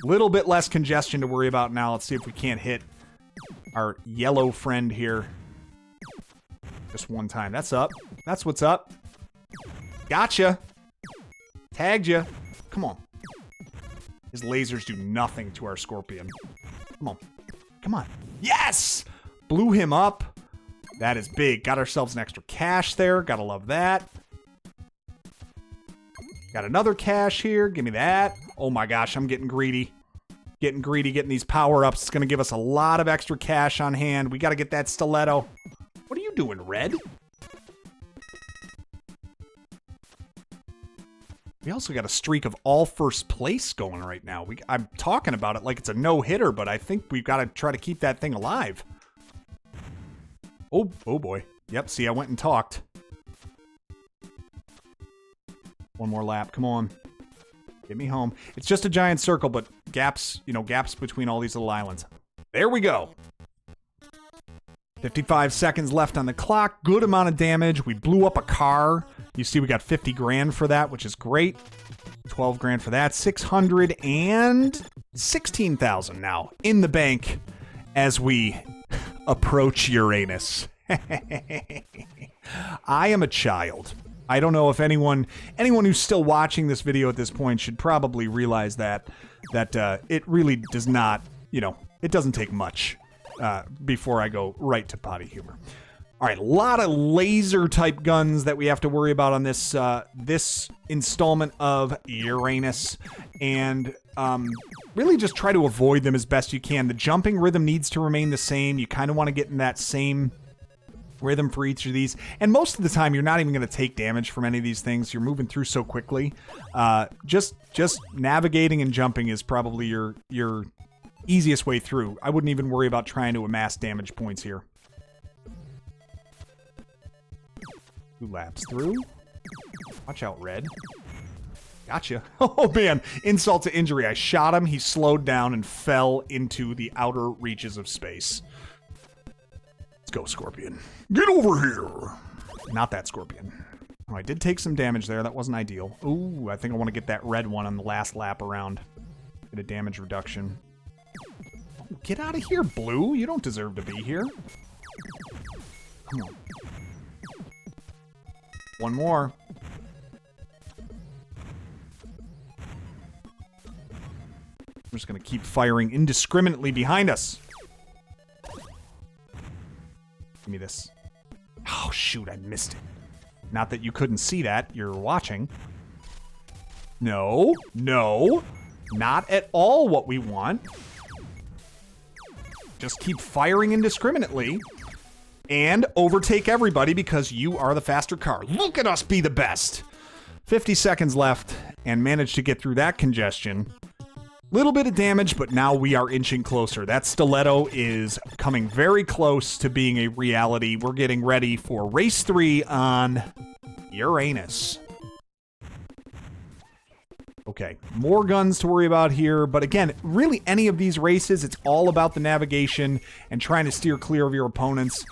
Little bit less congestion to worry about now. Let's see if we can't hit our yellow friend here. Just one time. That's up. That's what's up. Gotcha. Tagged you. Come on. His lasers do nothing to our Scorpion. Come on. Come on. Yes! Blew him up. That is big. Got ourselves an extra cash there. Gotta love that. Got another cash here. Give me that. Oh my gosh, I'm getting greedy. Getting these power-ups. It's going to give us a lot of extra cash on hand. We got to get that stiletto. What are you doing, Red? We also got a streak of all first place going right now. I'm talking about it like it's a no-hitter, but I think we've got to try to keep that thing alive. Oh boy. Yep, see, I went and talked. One more lap. Come on. Get me home. It's just a giant circle, but gaps, gaps between all these little islands. There we go. 55 seconds left on the clock. Good amount of damage. We blew up a car. You see we got 50 grand for that, which is great. 12 grand for that. 616,000 now in the bank as we approach Uranus. I am a child. I don't know if anyone who's still watching this video at this point should probably realize that it really does not, it doesn't take much before I go right to potty humor. All right, a lot of laser type guns that we have to worry about on this this installment of Uranus, and really just try to avoid them as best you can. The jumping rhythm needs to remain the same. You kind of want to get in that same rhythm for each of these, and most of the time you're not even going to take damage from any of these things. You're moving through so quickly. Just navigating and jumping is probably your easiest way through. I wouldn't even worry about trying to amass damage points here. 2 laps through. Watch out, Red. Gotcha. Oh man, insult to injury. I shot him, he slowed down and fell into the outer reaches of space. Let's go, Scorpion. Get over here! Not that Scorpion. Oh, I did take some damage there. That wasn't ideal. Ooh, I think I want to get that red one on the last lap around. Get a damage reduction. Oh, get out of here, Blue. You don't deserve to be here. Come on. One more. I'm just going to keep firing indiscriminately behind us. Give me this. Oh, shoot, I missed it. Not that you couldn't see that. You're watching. No. Not at all what we want. Just keep firing indiscriminately. And overtake everybody because you are the faster car. Look at us be the best. 50 seconds left and managed to get through that congestion. Little bit of damage, but now we are inching closer. That stiletto is coming very close to being a reality. We're getting ready for race 3 on Uranus. Okay, more guns to worry about here, but again, really any of these races, it's all about the navigation and trying to steer clear of your opponents.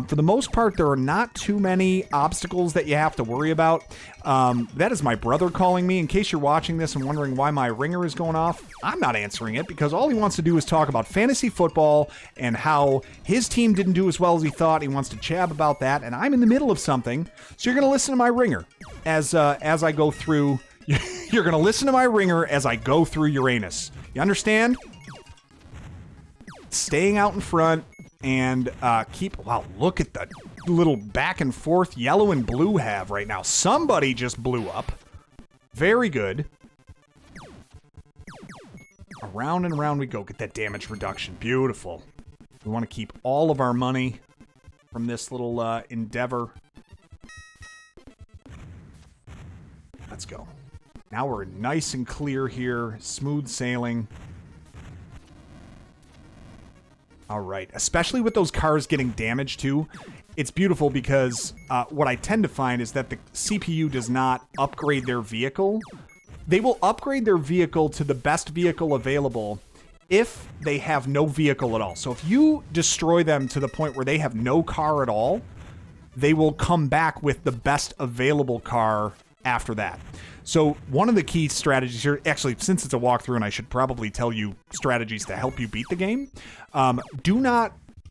For the most part, there are not too many obstacles that you have to worry about. That is my brother calling me. In case you're watching this and wondering why my ringer is going off, I'm not answering it because all he wants to do is talk about fantasy football and how his team didn't do as well as he thought. He wants to chab about that, and I'm in the middle of something, so you're going to listen to my ringer as I go through. You're going to listen to my ringer as I go through Uranus. You understand? Staying out in front and wow, look at the little back and forth yellow and blue have right now. Somebody just blew up. Very good. Around and around we go. Get that damage reduction. Beautiful. We want to keep all of our money from this little endeavor. Let's go. Now we're nice and clear here. Smooth sailing. All right. Especially with those cars getting damaged too. It's beautiful because what I tend to find is that the CPU does not upgrade their vehicle. They will upgrade their vehicle to the best vehicle available if they have no vehicle at all. So if you destroy them to the point where they have no car at all, they will come back with the best available car after that. So one of the key strategies here, actually, since it's a walkthrough and I should probably tell you strategies to help you beat the game,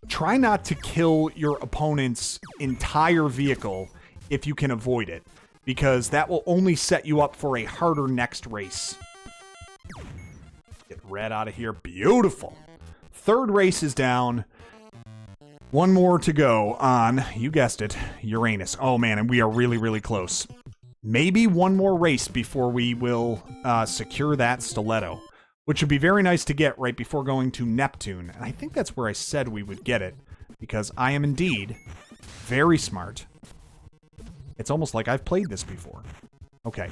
try not to kill your opponent's entire vehicle if you can avoid it, because that will only set you up for a harder next race. Get red out of here. Beautiful. Third race is down. One more to go on, you guessed it, Uranus. Oh man, and we are really, really close. maybe one more race before we will secure that stiletto, which would be very nice to get right before going to Neptune. And I think that's where I said we would get it, because I am indeed very smart. It's almost like I've played this before. Okay.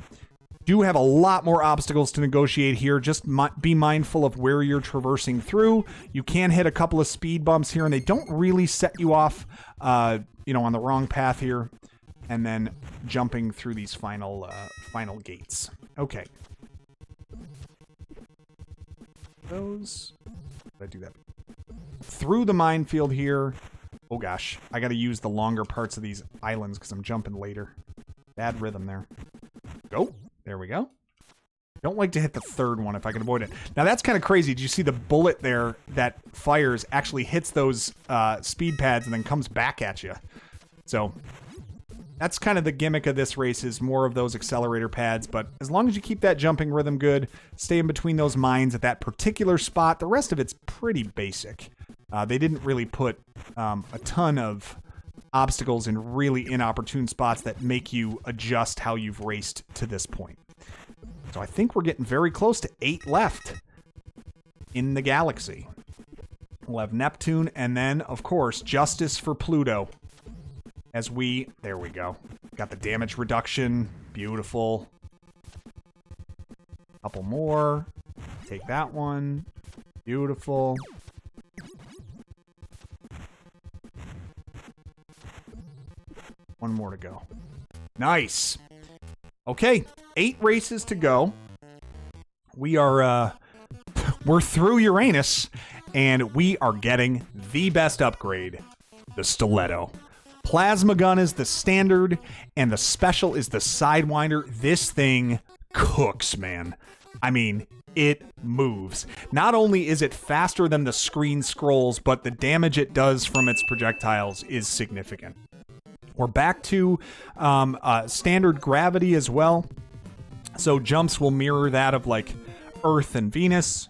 Do have a lot more obstacles to negotiate here. Just be mindful of where you're traversing through. You can hit a couple of speed bumps here, and they don't really set you off, on the wrong path here. And then jumping through these final gates. Okay. Those. Did I do that? Through the minefield here. Oh gosh, I got to use the longer parts of these islands because I'm jumping later. Bad rhythm there. Go. There we go. Don't like to hit the third one if I can avoid it. Now that's kind of crazy. Did you see the bullet there that fires actually hits those speed pads and then comes back at you? So that's kind of the gimmick of this race, is more of those accelerator pads. But as long as you keep that jumping rhythm good, stay in between those mines at that particular spot, the rest of it's pretty basic. They didn't really put a ton of obstacles in really inopportune spots that make you adjust how you've raced to this point. So I think we're getting very close to 8 left in the galaxy. We'll have Neptune, and then, of course, justice for Pluto. There we go. Got the damage reduction. Beautiful. Couple more. Take that one. Beautiful. One more to go. Nice. Okay, 8 races to go. We are, we're through Uranus, and we are getting the best upgrade, the stiletto. Plasma gun is the standard, and the special is the Sidewinder. This thing cooks, man. I mean, it moves. Not only is it faster than the screen scrolls, but the damage it does from its projectiles is significant. We're back to standard gravity as well. So jumps will mirror that of like Earth and Venus.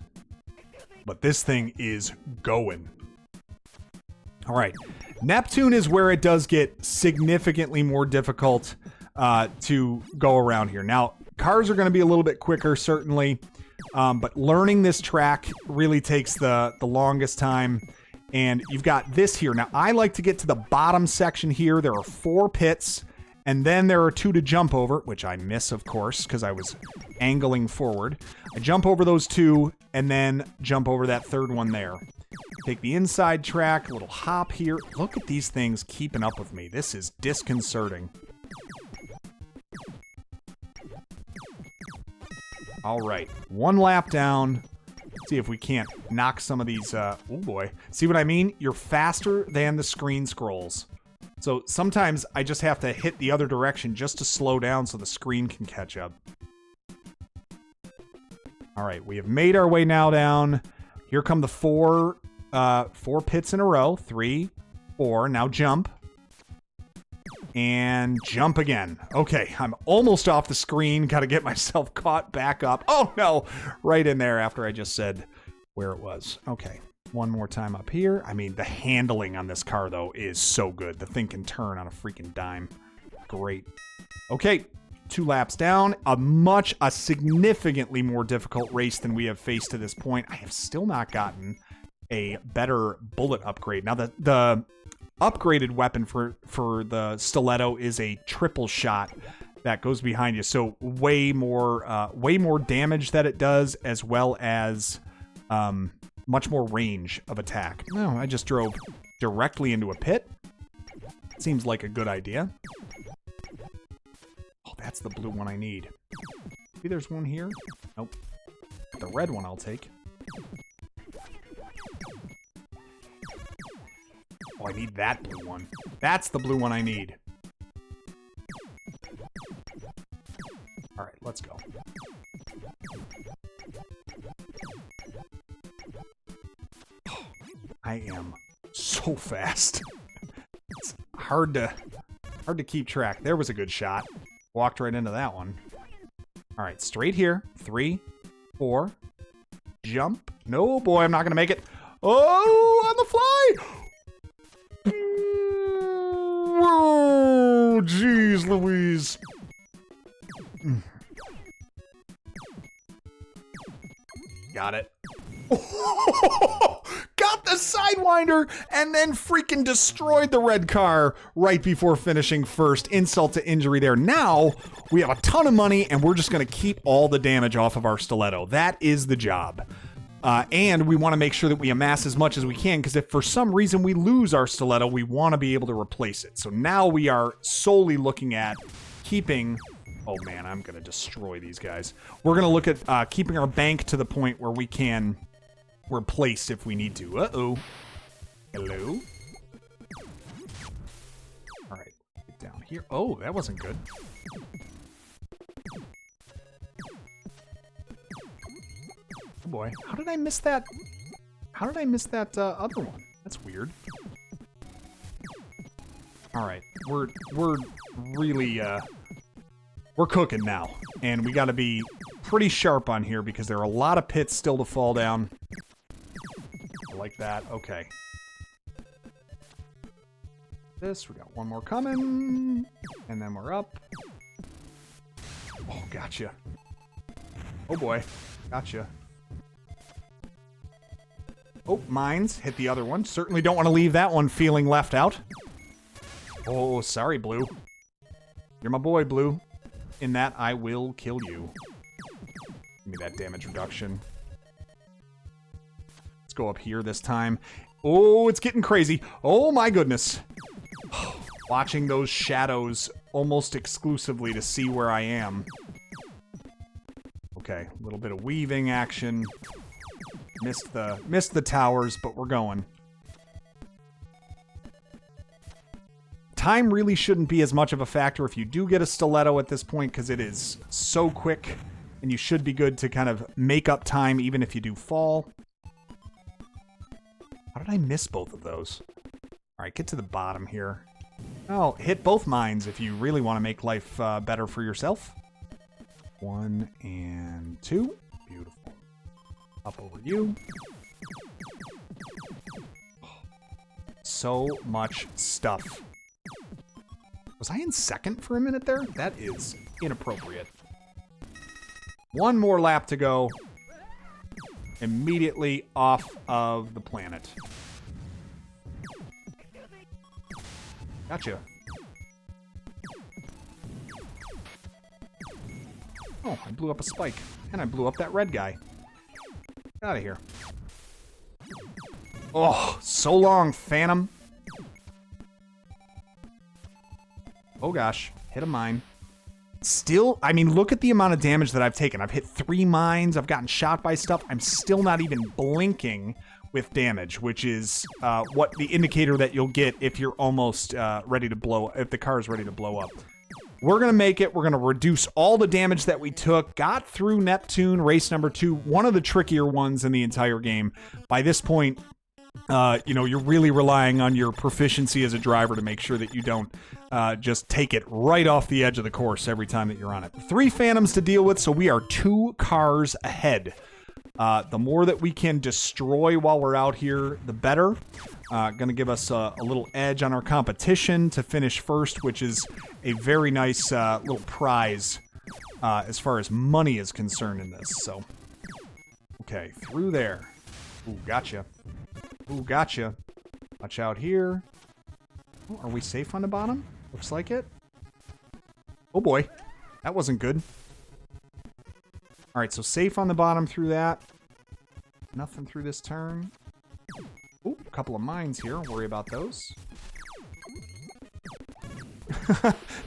But this thing is going. All right. Neptune is where it does get significantly more difficult to go around here. Now, cars are going to be a little bit quicker, certainly. But learning this track really takes the longest time. And you've got this here. Now, I like to get to the bottom section here. There are 4 pits, and then there are 2 to jump over, which I miss, of course, because I was angling forward. I jump over those 2, and then jump over that 3rd one there. Take the inside track, a little hop here. Look at these things keeping up with me. This is disconcerting. All right, 1 lap down. See if we can't knock some of these, oh boy. See what I mean? You're faster than the screen scrolls. So sometimes I just have to hit the other direction just to slow down so the screen can catch up. All right, we have made our way now down. Here come the 4 pits in a row. 3, 4, now jump. And jump again. Okay, I'm almost off the screen. Got to get myself caught back up. Oh, no. Right in there after I just said where it was. Okay, one more time up here. I mean, the handling on this car, though, is so good. The thing can turn on a freaking dime. Great. Okay, 2 laps down. A significantly more difficult race than we have faced to this point. I have still not gotten a better bullet upgrade. Now, the upgraded weapon for the stiletto is a triple shot that goes behind you, so way more damage that it does, as well as much more range of attack. No, I just drove directly into a pit. Seems like a good idea. Oh, that's the blue one I need. Maybe there's one here. Nope. The red one I'll take. Oh, I need that blue one. That's the blue one I need. All right, let's go. Oh, I am so fast. It's hard to keep track. There was a good shot. Walked right into that one. All right, straight here. 3, 4. Jump. No, boy, I'm not going to make it. Oh, on the fly. Oh, jeez Louise. Got it. Got the Sidewinder and then freaking destroyed the red car right before finishing first. Insult to injury there. Now we have a ton of money and we're just going to keep all the damage off of our stiletto. That is the job. And we want to make sure that we amass as much as we can, because if for some reason we lose our stiletto, we want to be able to replace it. So now we are solely looking at keeping... Oh man, I'm going to destroy these guys. We're going to look at keeping our bank to the point where we can replace if we need to. Uh-oh. Hello? All right, get down here. Oh, that wasn't good. Oh boy, how did I miss that? How did I miss that other one? That's weird. All right, we're really we're cooking now, and we got to be pretty sharp on here because there are a lot of pits still to fall down. Like that. Okay. This, we got one more coming, and then we're up. Oh, gotcha. Oh boy, gotcha. Oh, mines hit the other one. Certainly don't want to leave that one feeling left out. Oh, sorry, Blue. You're my boy, Blue. In that, I will kill you. Give me that damage reduction. Let's go up here this time. Oh, it's getting crazy. Oh, my goodness. Watching those shadows almost exclusively to see where I am. Okay, a little bit of weaving action. Missed the towers, but we're going. Time really shouldn't be as much of a factor if you do get a stiletto at this point, because it is so quick, and you should be good to kind of make up time even if you do fall. How did I miss both of those? All right, get to the bottom here. Oh, hit both mines if you really want to make life better for yourself. 1 and 2. Beautiful. Up over you. So much stuff. Was I in second for a minute there? That is inappropriate. One more lap to go. Immediately off of the planet. Gotcha. Oh, I blew up a spike. And I blew up that red guy. Get out of here. Oh, so long, Phantom. Oh gosh, hit a mine. Still, I mean, look at the amount of damage that I've taken. I've hit 3 mines, I've gotten shot by stuff. I'm still not even blinking with damage, which is what the indicator that you'll get if you're almost ready to blow, if the car is ready to blow up. We're going to make it. We're going to reduce all the damage that we took. Got through Neptune, race number 2, one of the trickier ones in the entire game. By this point, you know, you're really relying on your proficiency as a driver to make sure that you don't just take it right off the edge of the course every time that you're on it. 3 Phantoms to deal with, so we are 2 cars ahead. The more that we can destroy while we're out here, the better. Going to give us a little edge on our competition to finish first, which is a very nice little prize as far as money is concerned in this. So, okay, through there. Ooh, gotcha. Ooh, gotcha. Watch out here. Oh, are we safe on the bottom? Looks like it. Oh boy, that wasn't good. All right, so safe on the bottom through that. Nothing through this turn. Ooh, a couple of mines here. Worry about those.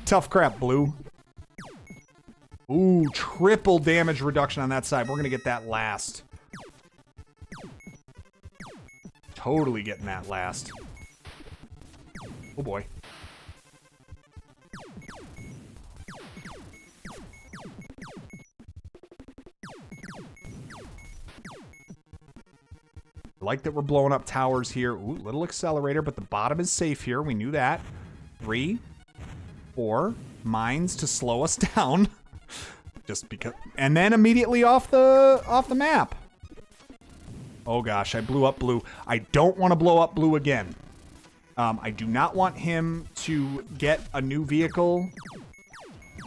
Tough crap, Blue. Ooh, triple damage reduction on that side. We're going to get that last. Totally getting that last. Oh boy. Like that we're blowing up towers here. Ooh, little accelerator, but the bottom is safe here. We knew that. 3, 4 mines to slow us down. Just because, and then immediately off the map. Oh gosh, I blew up Blue. I don't want to blow up Blue again. I do not want him to get a new vehicle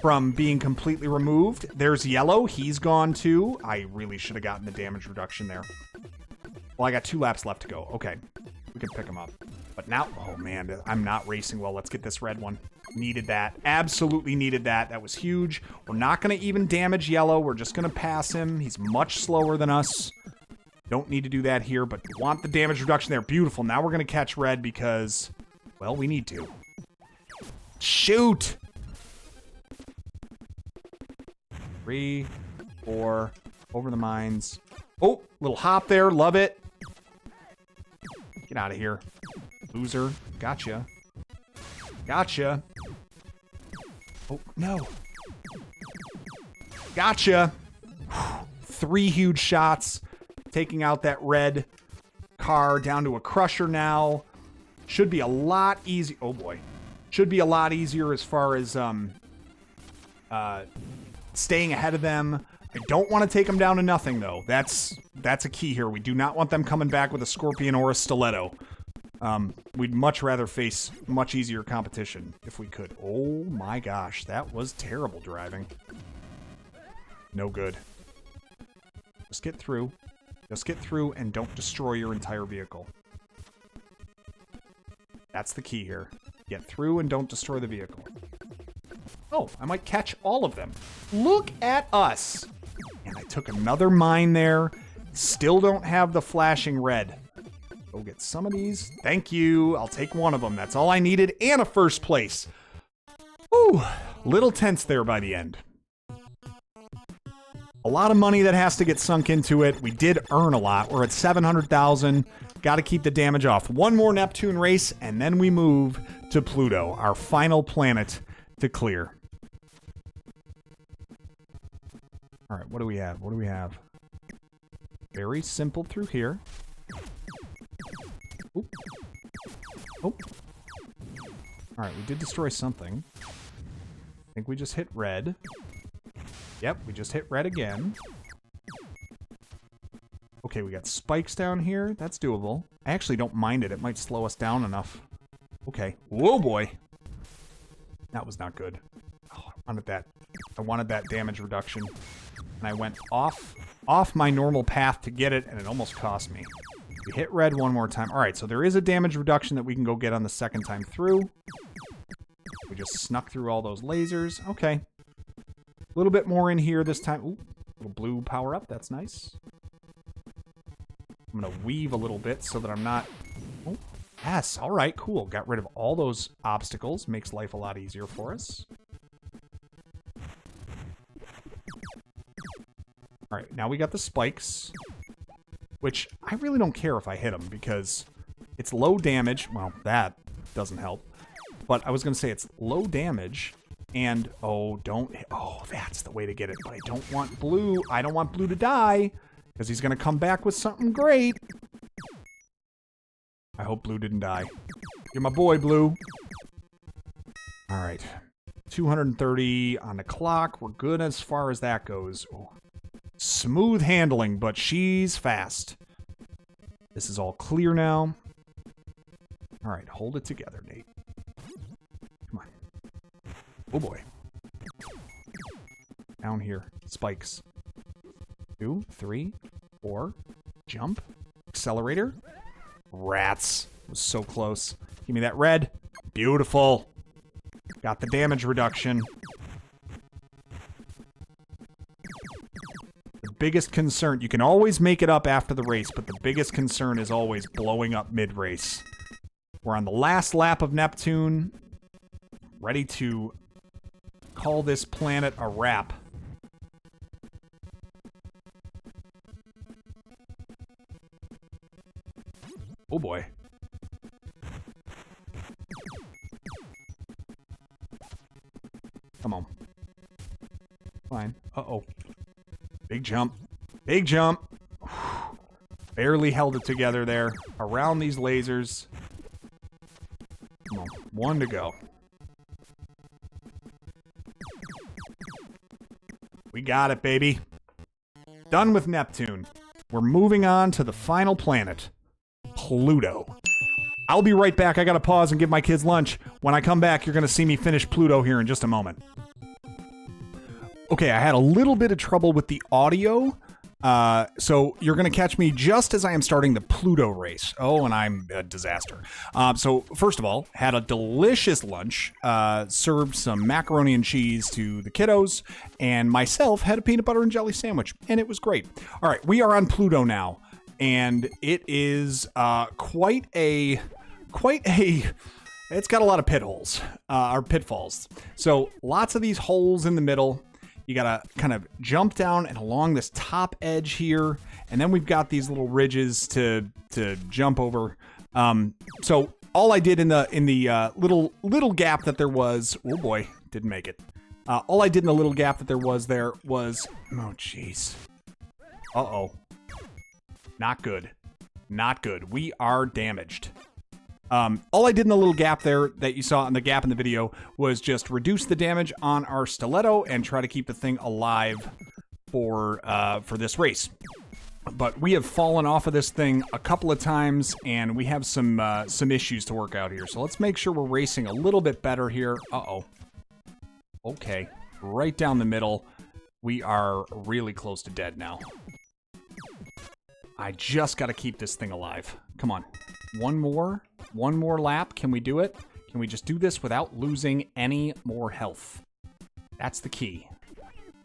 from being completely removed. There's yellow. He's gone too. I really should have gotten the damage reduction there. Well, I got 2 laps left to go. Okay. We can pick him up. But now, oh man, I'm not racing well. Let's get this red one. Needed that. Absolutely needed that. That was huge. We're not going to even damage yellow. We're just going to pass him. He's much slower than us. Don't need to do that here, but we want the damage reduction there. Beautiful. Now we're going to catch red because, well, we need to. Shoot! 3, 4, over the mines. Oh, little hop there. Love it. Get out of here. Loser. Gotcha. Gotcha. Oh, no. Gotcha. 3 huge shots. Taking out that red car down to a crusher now. Should be a lot easy. Oh, boy. Should be a lot easier as far as staying ahead of them. I don't want to take them down to nothing, though. That's a key here. We do not want them coming back with a scorpion or a stiletto. We'd much rather face much easier competition if we could. Oh my gosh, that was terrible driving. No good. Just get through. Just get through and don't destroy your entire vehicle. That's the key here. Get through and don't destroy the vehicle. Oh, I might catch all of them. Look at us. And I took another mine there. Still don't have the flashing red. Go get some of these. Thank you. I'll take one of them. That's all I needed. And a first place. Ooh, little tense there by the end. A lot of money that has to get sunk into it. We did earn a lot. We're at 700,000. Got to keep the damage off. One more Neptune race, and then we move to Pluto, our final planet to clear. All right, what do we have? What do we have? Very simple through here. Oop. Oh. All right, we did destroy something. I think we just hit red. Yep, we just hit red again. Okay, we got spikes down here. That's doable. I actually don't mind it. It might slow us down enough. Okay. Whoa, boy. That was not good. Oh, I wanted that damage reduction. And I went off my normal path to get it, and it almost cost me. We hit red one more time. All right, so there is a damage reduction that we can go get on the second time through. We just snuck through all those lasers. Okay. A little bit more in here this time. Ooh, little blue power up. That's nice. I'm going to weave a little bit so that I'm not... Oh, yes. All right, cool. Got rid of all those obstacles. Makes life a lot easier for us. All right, now we got the spikes, which I really don't care if I hit them because it's low damage. Well, that doesn't help. But I was going to say it's low damage. And, oh, that's the way to get it. But I don't want blue. I don't want blue to die. Because he's going to come back with something great. I hope blue didn't die. You're my boy, blue. All right. 230 on the clock. We're good as far as that goes. Oh. Smooth handling, but she's fast. This is all clear now. All right, hold it together, Nate. Come on. Oh boy. Down here. Spikes. 2, 3, 4. Jump. Accelerator. Rats. Was so close. Give me that red. Beautiful. Got the damage reduction. The biggest concern, you can always make it up after the race, but the biggest concern is always blowing up mid-race. We're on the last lap of Neptune. Ready to call this planet a wrap. Oh boy. Come on. Fine. Uh-oh. Big jump. Big jump. Barely held it together there. Around these lasers. Come on. 1 to go. We got it, baby. Done with Neptune. We're moving on to the final planet. Pluto. I'll be right back. I gotta pause and give my kids lunch. When I come back, you're gonna see me finish Pluto here in just a moment. Okay, I had a little bit of trouble with the audio. So you're going to catch me just as I am starting the Pluto race. Oh, and I'm a disaster. So first of all, had a delicious lunch, served some macaroni and cheese to the kiddos, and myself had a peanut butter and jelly sandwich, and it was great. All right, we are on Pluto now, and it is quite a it's got a lot of pit holes, or pitfalls. So lots of these holes in the middle. You gotta kind of jump down and along this top edge here, and then we've got these little ridges to jump over. So all I did in the little gap that there was, oh boy, didn't make it. All I did in the little gap that there was oh jeez, not good, not good. We are damaged. All I did in the little gap there that you saw in the gap in the video was just reduce the damage on our stiletto and try to keep the thing alive for this race. But we have fallen off of this thing a couple of times, and we have some issues to work out here. So let's make sure we're racing a little bit better here. Okay, right down the middle. We are really close to dead now. I just got to keep this thing alive. Come on. One more lap. Can we do it? Can we just do this without losing any more health? That's the key.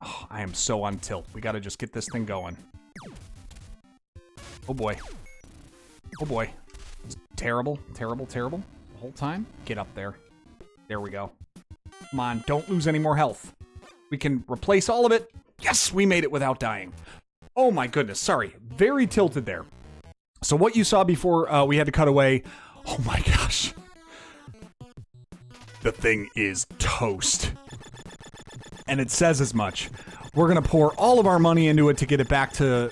Oh, I am so on tilt. We got to just get this thing going. Oh boy. Oh boy. It's terrible, terrible, terrible. The whole time. Get up there. There we go. Come on, don't lose any more health. We can replace all of it. Yes, we made it without dying. Oh my goodness, sorry. Very tilted there. So what you saw before we had to cut away, oh my gosh. The thing is toast. And it says as much. We're going to pour all of our money into it to get it back to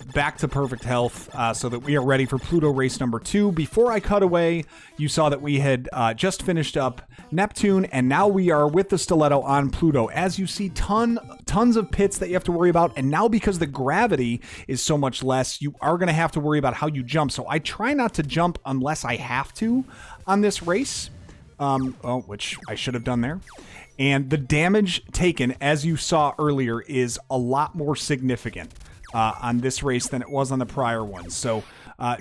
perfect health so that we are ready for Pluto race number 2. Before I cut away, you saw that we had just finished up Neptune, and now we are with the stiletto on Pluto. As you see, tons of pits that you have to worry about, and now because the gravity is so much less, you are going to have to worry about how you jump. So I try not to jump unless I have to on this race, which I should have done there. And the damage taken, as you saw earlier, is a lot more significant on this race than it was on the prior one. So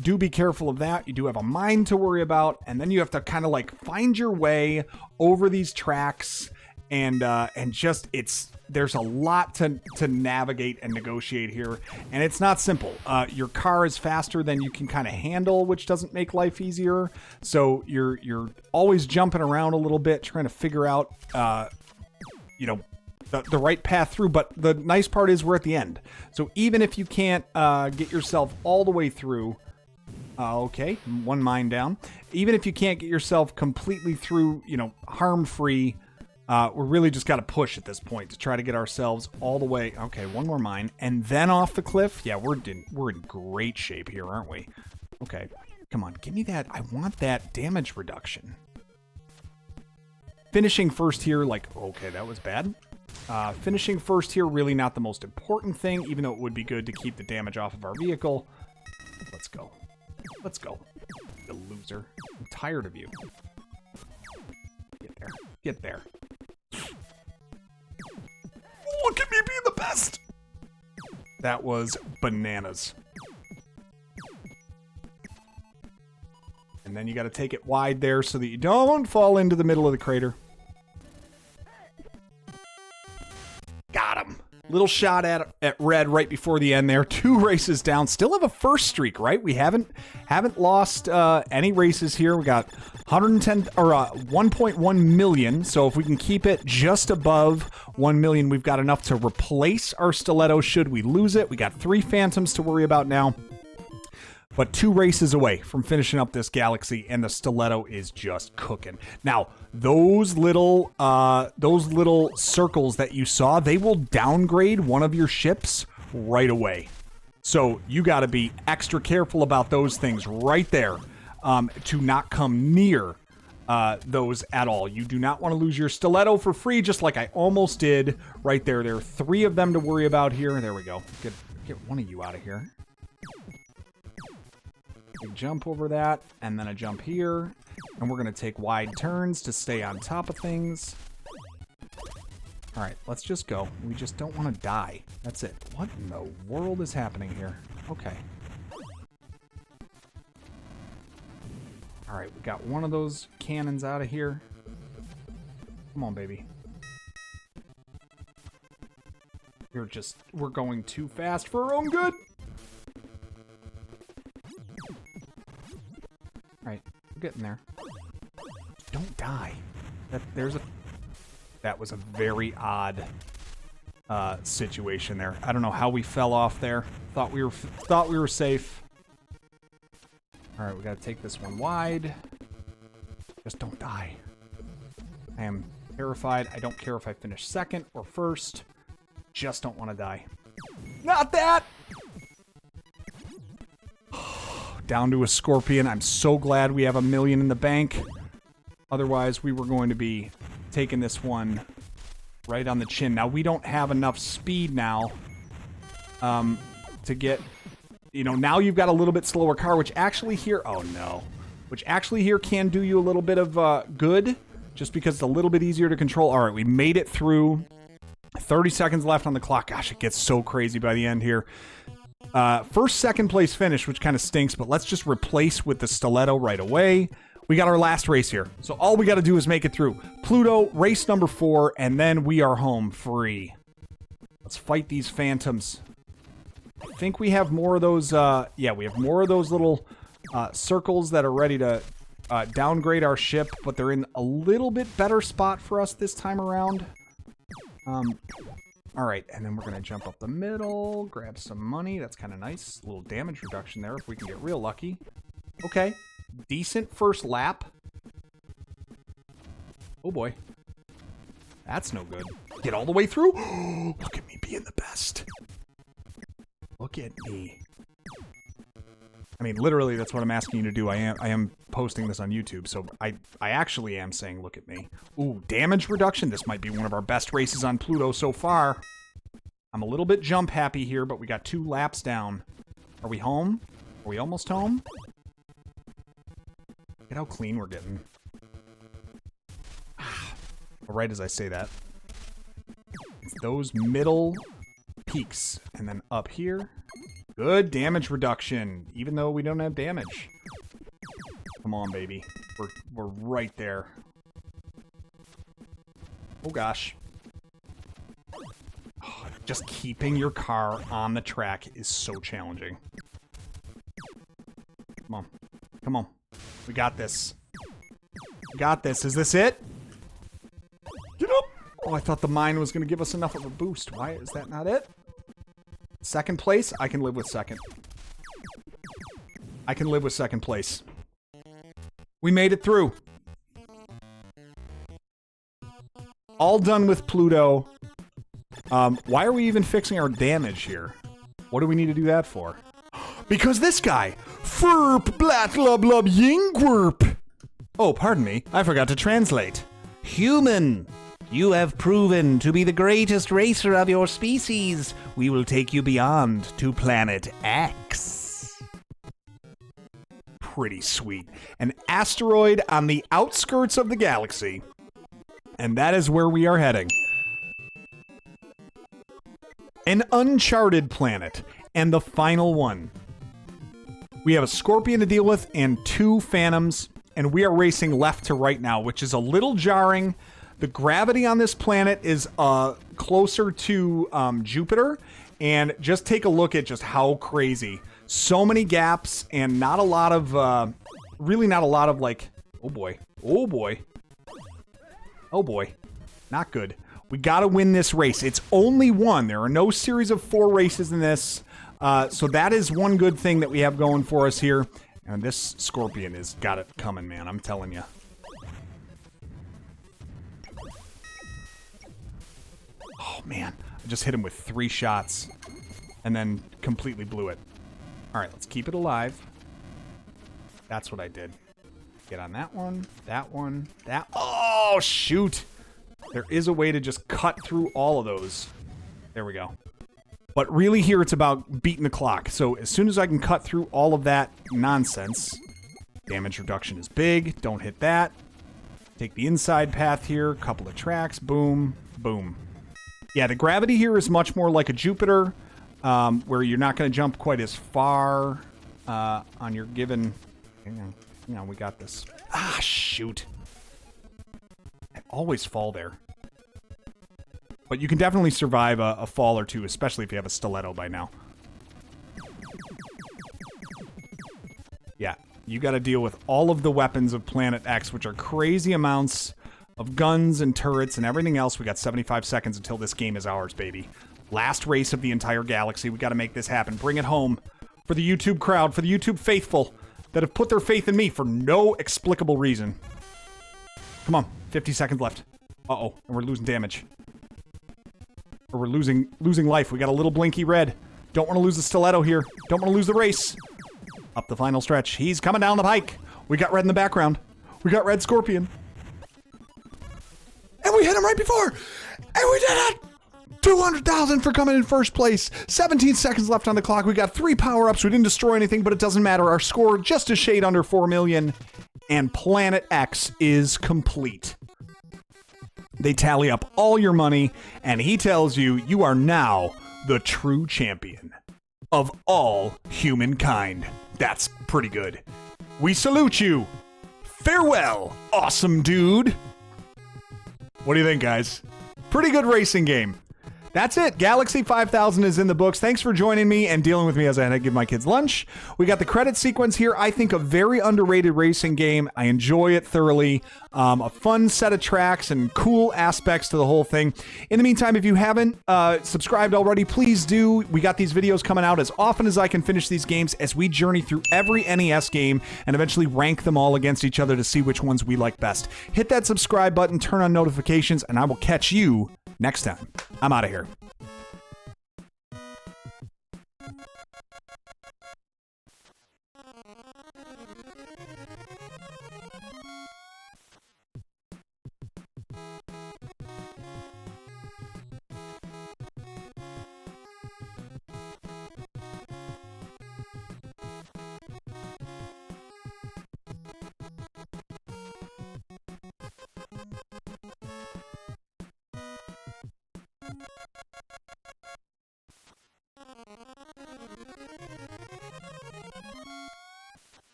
do be careful of that. You do have a mine to worry about, and then you have to kind of like find your way over these tracks, and just there's a lot to navigate and negotiate here, and it's not simple. Your car is faster than you can kind of handle, which doesn't make life easier. So you're always jumping around a little bit, trying to figure out, the right path through. But the nice part is we're at the end. So even if you can't get yourself all the way through, okay, one mine down. Even if you can't get yourself completely through, harm-free. We're really just got to push at this point to try to get ourselves all the way. Okay, one more mine, and then off the cliff. Yeah, we're in great shape here, aren't we? Okay, come on, give me that. I want that damage reduction. Finishing first here, okay, that was bad. Finishing first here, really not the most important thing, even though it would be good to keep the damage off of our vehicle. Let's go. Let's go. You loser. I'm tired of you. Get there. Get there. Look at me being the best! That was bananas. And then you gotta take it wide there so that you don't fall into the middle of the crater. Got him. Little shot at red right before the end there. 2 races down. Still have a first streak, right? We haven't lost any races here. We got 110 or 1.1 million. So if we can keep it just above 1 million, we've got enough to replace our stiletto should we lose it. We got 3 phantoms to worry about now. But 2 races away from finishing up this galaxy, and the stiletto is just cooking. Now, those little circles that you saw, they will downgrade one of your ships right away. So you got to be extra careful about those things right there, to not come near those at all. You do not want to lose your stiletto for free, just like I almost did right there. There are 3 of them to worry about here. There we go. Get one of you out of here. Big jump over that, and then a jump here, and we're going to take wide turns to stay on top of things. All right, let's just go. We just don't want to die. That's it. What in the world is happening here? Okay. All right, we got one of those cannons out of here. Come on, baby. We're going too fast for our own good. All right, we're getting there. Don't die. That was a very odd situation there. I don't know how we fell off there. Thought we were safe. All right, we got to take this one wide. Just don't die. I am terrified. I don't care if I finish second or first. Just don't want to die. Not that! Down to a scorpion. I'm so glad we have $1 million in the bank. Otherwise, we were going to be taking this one right on the chin. Now, we don't have enough speed now to get... You know, now you've got a little bit slower car, which actually here... Oh, no. Which actually here can do you a little bit of good, just because it's a little bit easier to control. All right, we made it through. 30 seconds left on the clock. Gosh, it gets so crazy by the end here. First, second place finish, which kind of stinks, but let's just replace with the stiletto right away. We got our last race here. So all we got to do is make it through. Pluto, race number 4, and then we are home free. Let's fight these phantoms. I think we have more of those, yeah, we have more of those little circles that are ready to downgrade our ship, but they're in a little bit better spot for us this time around. All right, and then we're going to jump up the middle, grab some money. That's kind of nice. A little damage reduction there if we can get real lucky. Okay, decent first lap. Oh, boy. That's no good. Get all the way through. Look at me being the best. Look at me. I mean, literally, that's what I'm asking you to do. I am posting this on YouTube, so I actually am saying, look at me. Ooh, damage reduction. This might be one of our best races on Pluto so far. I'm a little bit jump happy here, but we got 2 laps down. Are we home? Are we almost home? Look at how clean we're getting. Right as I say that. It's those middle peaks, and then up here. Good damage reduction, even though we don't have damage. Come on, baby. We're right there. Oh, gosh. Oh, just keeping your car on the track is so challenging. Come on. Come on. We got this. We got this. Is this it? Get up! Oh, I thought the mine was going to give us enough of a boost. Why is that not it? Second place? I can live with second. I can live with second place. We made it through. All done with Pluto. Why are we even fixing our damage here? What do we need to do that for? Because this guy! Ferp blat lub lub yingwerp! Oh, pardon me. I forgot to translate. Human! You have proven to be the greatest racer of your species. We will take you beyond to Planet X. Pretty sweet. An asteroid on the outskirts of the galaxy. And that is where we are heading. An uncharted planet. And the final one. We have a scorpion to deal with and 2 phantoms. And we are racing left to right now, which is a little jarring. The gravity on this planet is closer to Jupiter, and just take a look at just how crazy. So many gaps, and not a lot of, really not a lot of, like, oh boy, oh boy, oh boy, not good. We gotta win this race. It's only one. There are no series of 4 races in this, so that is one good thing that we have going for us here. And this scorpion has got it coming, man, I'm telling you. Oh, man. I just hit him with 3 shots and then completely blew it. All right, let's keep it alive. That's what I did. Get on that one, that one, that... Oh, shoot! There is a way to just cut through all of those. There we go. But really here it's about beating the clock. So as soon as I can cut through all of that nonsense, damage reduction is big. Don't hit that. Take the inside path here. Couple of tracks. Boom. Boom. Yeah, the gravity here is much more like a Jupiter, where you're not going to jump quite as far on your given... Hang on, we got this. Ah, shoot. I always fall there. But you can definitely survive a fall or two, especially if you have a stiletto by now. Yeah, you got to deal with all of the weapons of Planet X, which are crazy amounts of guns and turrets and everything else. We got 75 seconds until this game is ours, baby. Last race of the entire galaxy. We got to make this happen. Bring it home for the YouTube crowd, for the YouTube faithful that have put their faith in me for no explicable reason. Come on, 50 seconds left. Uh-oh, and we're losing damage. Or we're losing life. We got a little blinky red. Don't want to lose the stiletto here. Don't want to lose the race. Up the final stretch. He's coming down the pike. We got red in the background. We got red scorpion. And we hit him right before. And we did it. 200,000 for coming in first place. 17 seconds left on the clock. We got 3 power-ups. We didn't destroy anything, but it doesn't matter. Our score just a shade under 4 million. And Planet X is complete. They tally up all your money, and he tells you you are now the true champion of all humankind. That's pretty good. We salute you. Farewell, awesome dude. What do you think, guys? Pretty good racing game. That's it. Galaxy 5000 is in the books. Thanks for joining me and dealing with me as I had to give my kids lunch. We got the credit sequence here. I think a very underrated racing game. I enjoy it thoroughly. A fun set of tracks and cool aspects to the whole thing. In the meantime, if you haven't subscribed already, please do. We got these videos coming out as often as I can finish these games as we journey through every NES game and eventually rank them all against each other to see which ones we like best. Hit that subscribe button, turn on notifications, and I will catch you next time. I'm out of here.